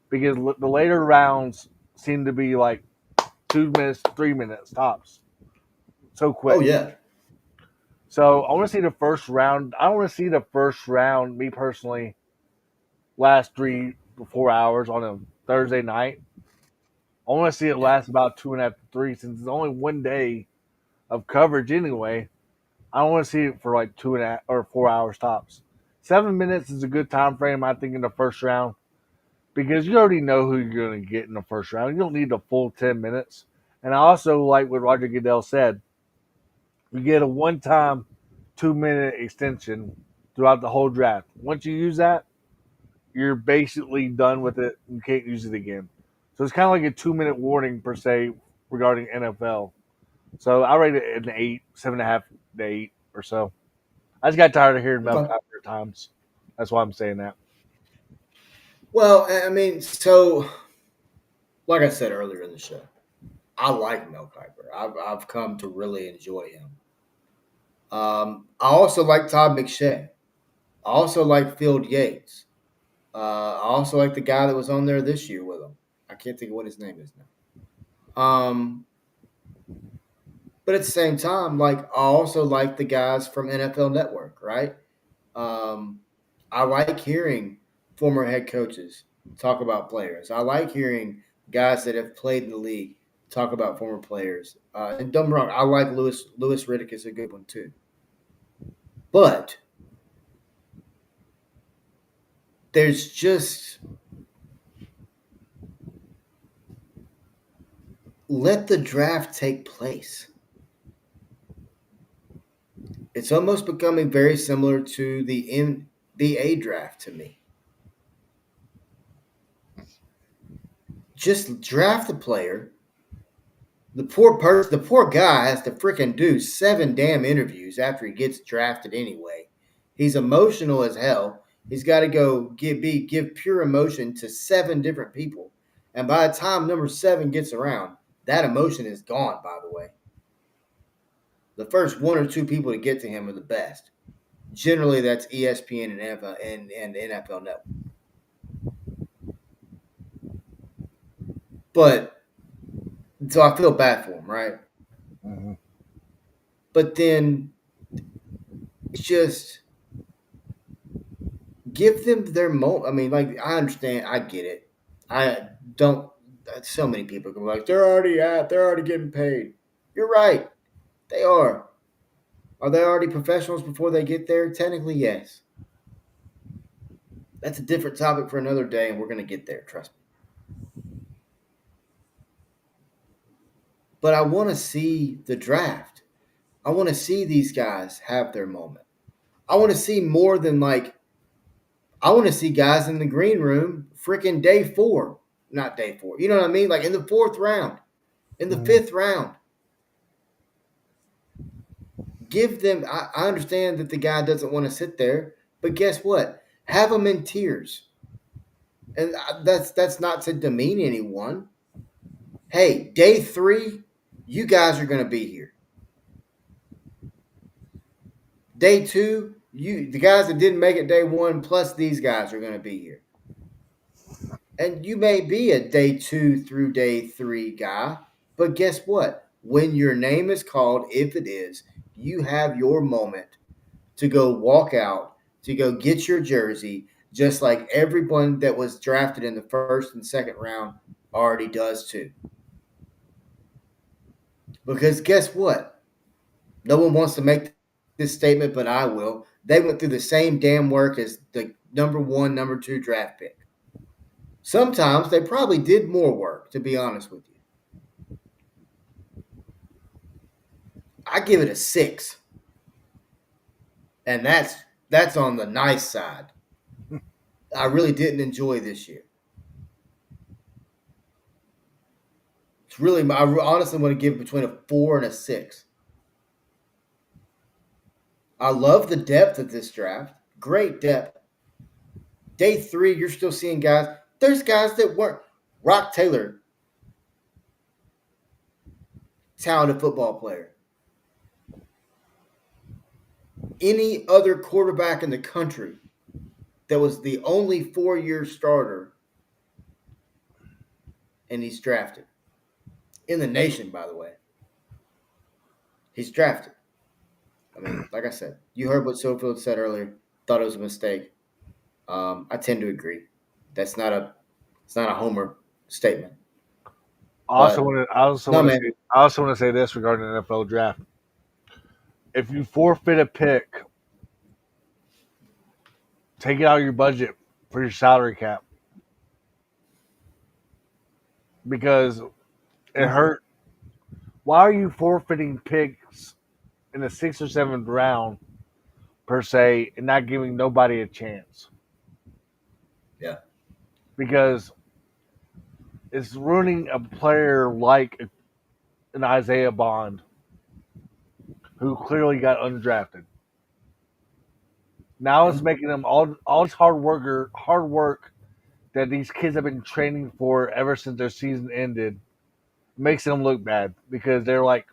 because the later rounds seem to be like 2 minutes, 3 minutes tops. So Oh quick. yeah. So I want to see the first round. I don't want to see the first round, me personally, last 3 to 4 hours on a Thursday night. I want to see it Yeah. last about 2.5 to 3 since it's only one day of coverage anyway. I don't want to see it for like 2.5 or 4 hours tops. 7 minutes is a good time frame, I think, in the first round because you already know who you're going to get in the first round. You don't need the full 10 minutes. And I also like what Roger Goodell said. You get a one-time 2 minute extension throughout the whole draft. Once you use that, you're basically done with it. You can't use it again. So it's kind of like a 2 minute warning per se regarding NFL. So I rate it an 8, 7.5 to 8 or so. I just got tired of hearing Mel Okay. Kiper at times. That's why I'm saying that. Well, I mean, so like I said earlier in the show, I like Mel Kiper. I've come to really enjoy him. I also like Todd McShay. I also like Field Yates. I also like the guy that was on there this year with him. I can't think of what his name is now. But at the same time, like I also like the guys from NFL Network, right? Um, I like hearing former head coaches talk about players. I like hearing guys that have played in the league talk about former players. And don't get me wrong, I like Lewis Riddick is a good one too. But there's just let the draft take place. It's almost becoming very similar to the NBA draft to me. Just draft the player. The poor guy has to freaking do 7 damn interviews after he gets drafted anyway. He's emotional as hell. He's got to go give pure emotion to 7 different people, and by the time number 7 gets around, that emotion is gone. By the way, the first 1 or 2 people to get to him are the best. Generally, that's ESPN and NFL Network. But so I feel bad for him, right? Mm-hmm. But then it's just give them their moment. I mean, like I understand, I get it. I don't. So many people go like they're already getting paid. You're right, they are. Are they already professionals before they get there? Technically, yes. That's a different topic for another day, and we're gonna get there. Trust me. But I want to see the draft. I want to see these guys have their moment. I want to see more than like. I want to see guys in the green room freaking day 4, not day 4. You know what I mean? Like in the 4th round, in the Mm-hmm. 5th round. Give them. I understand that the guy doesn't want to sit there, but guess what? Have them in tears, and that's not to demean anyone. Hey, day 3, you guys are going to be here. Day 2, the guys that didn't make it day 1 plus these guys are going to be here. And you may be a day 2 through day 3 guy, but guess what? When your name is called, if it is, you have your moment to go walk out, to go get your jersey, just like everyone that was drafted in the 1st and 2nd round already does too. Because guess what? No one wants to make this statement, but I will. They went through the same damn work as the number 1, number 2 draft pick. Sometimes they probably did more work, to be honest with you. I give it a 6. And that's on the nice side. I really didn't enjoy this year. It's really, I honestly want to give between a 4 and a 6. I love the depth of this draft. Great depth. Day 3, you're still seeing guys. There's guys that weren't. Rock Taylor, talented football player. Any other quarterback in the country that was the only 4-year starter, and he's drafted in the nation. By the way, he's drafted. I mean, like I said, you heard what Silverfield said earlier. Thought it was a mistake. I tend to agree. That's not a it's not a homer statement. But no, man. I also want to say this regarding the NFL draft. If you forfeit a pick, take it out of your budget for your salary cap because it hurt. Why are you forfeiting picks in the 6th or 7th round per se and not giving nobody a chance? Yeah. Because it's ruining a player like an Isaiah Bond who clearly got undrafted. Now it's making them all this hard work that these kids have been training for ever since their season ended makes them look bad because they're like,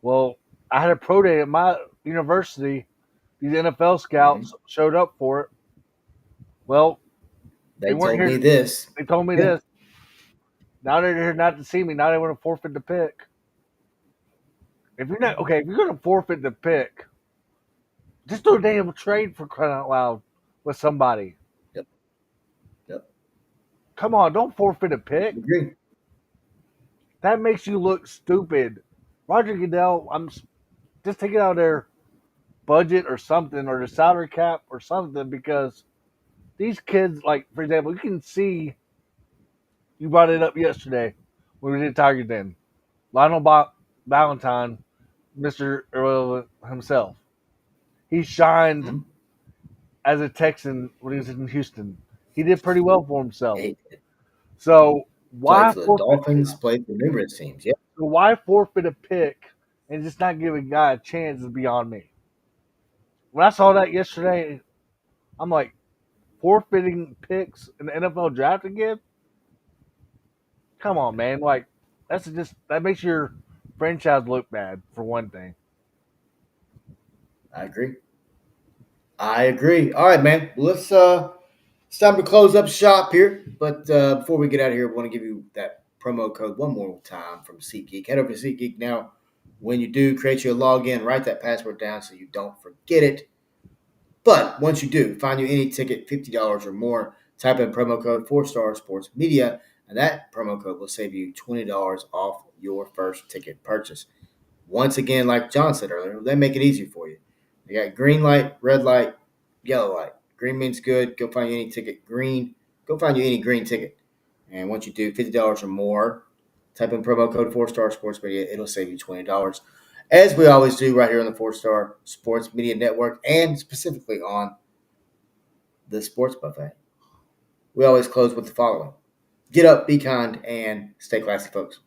well, I had a pro day at my university. These NFL scouts showed up for it. Well, They weren't told here. me this. They told me this. Now they're here not to see me. Now they want to forfeit the pick. If you're going to forfeit the pick, just do a damn trade for crying out loud with somebody. Yep. Come on, don't forfeit a pick. Agree. That makes you look stupid. Roger Goodell, just take it out of their budget or something, or the salary cap or something, because these kids, like, for example, you can see, you brought it up yesterday when we did Tiger Den. Lionel Valentine, Mr. Irrelevant himself. He shined as a Texan when he was in Houston. He did pretty well for himself. So why played for the Dolphins, played for numerous teams. Yeah. So why forfeit a pick and just not give a guy a chance is beyond me. When I saw that yesterday, I'm like, forfeiting picks in the NFL draft again? Come on, man. Like, that makes your franchise look bad, for one thing. I agree. All right, man. Well, it's time to close up shop here. But before we get out of here, I want to give you that promo code one more time from SeatGeek. Head over to SeatGeek now. When you do, create your login, write that password down so you don't forget it. But once you do, find you any ticket, $50 or more, type in promo code 4-Star Sports Media, and that promo code will save you $20 off your first ticket purchase. Once again, like John said earlier, they make it easy for you. You got green light, red light, yellow light. Green means good. Go find you any ticket. Green, go find you any green ticket. And once you do, $50 or more, type in promo code 4-Star Sports Media. It'll save you $20. As we always do right here on the 4-Star Sports Media Network and specifically on the Sports Buffet. We always close with the following. Get up, be kind, and stay classy, folks.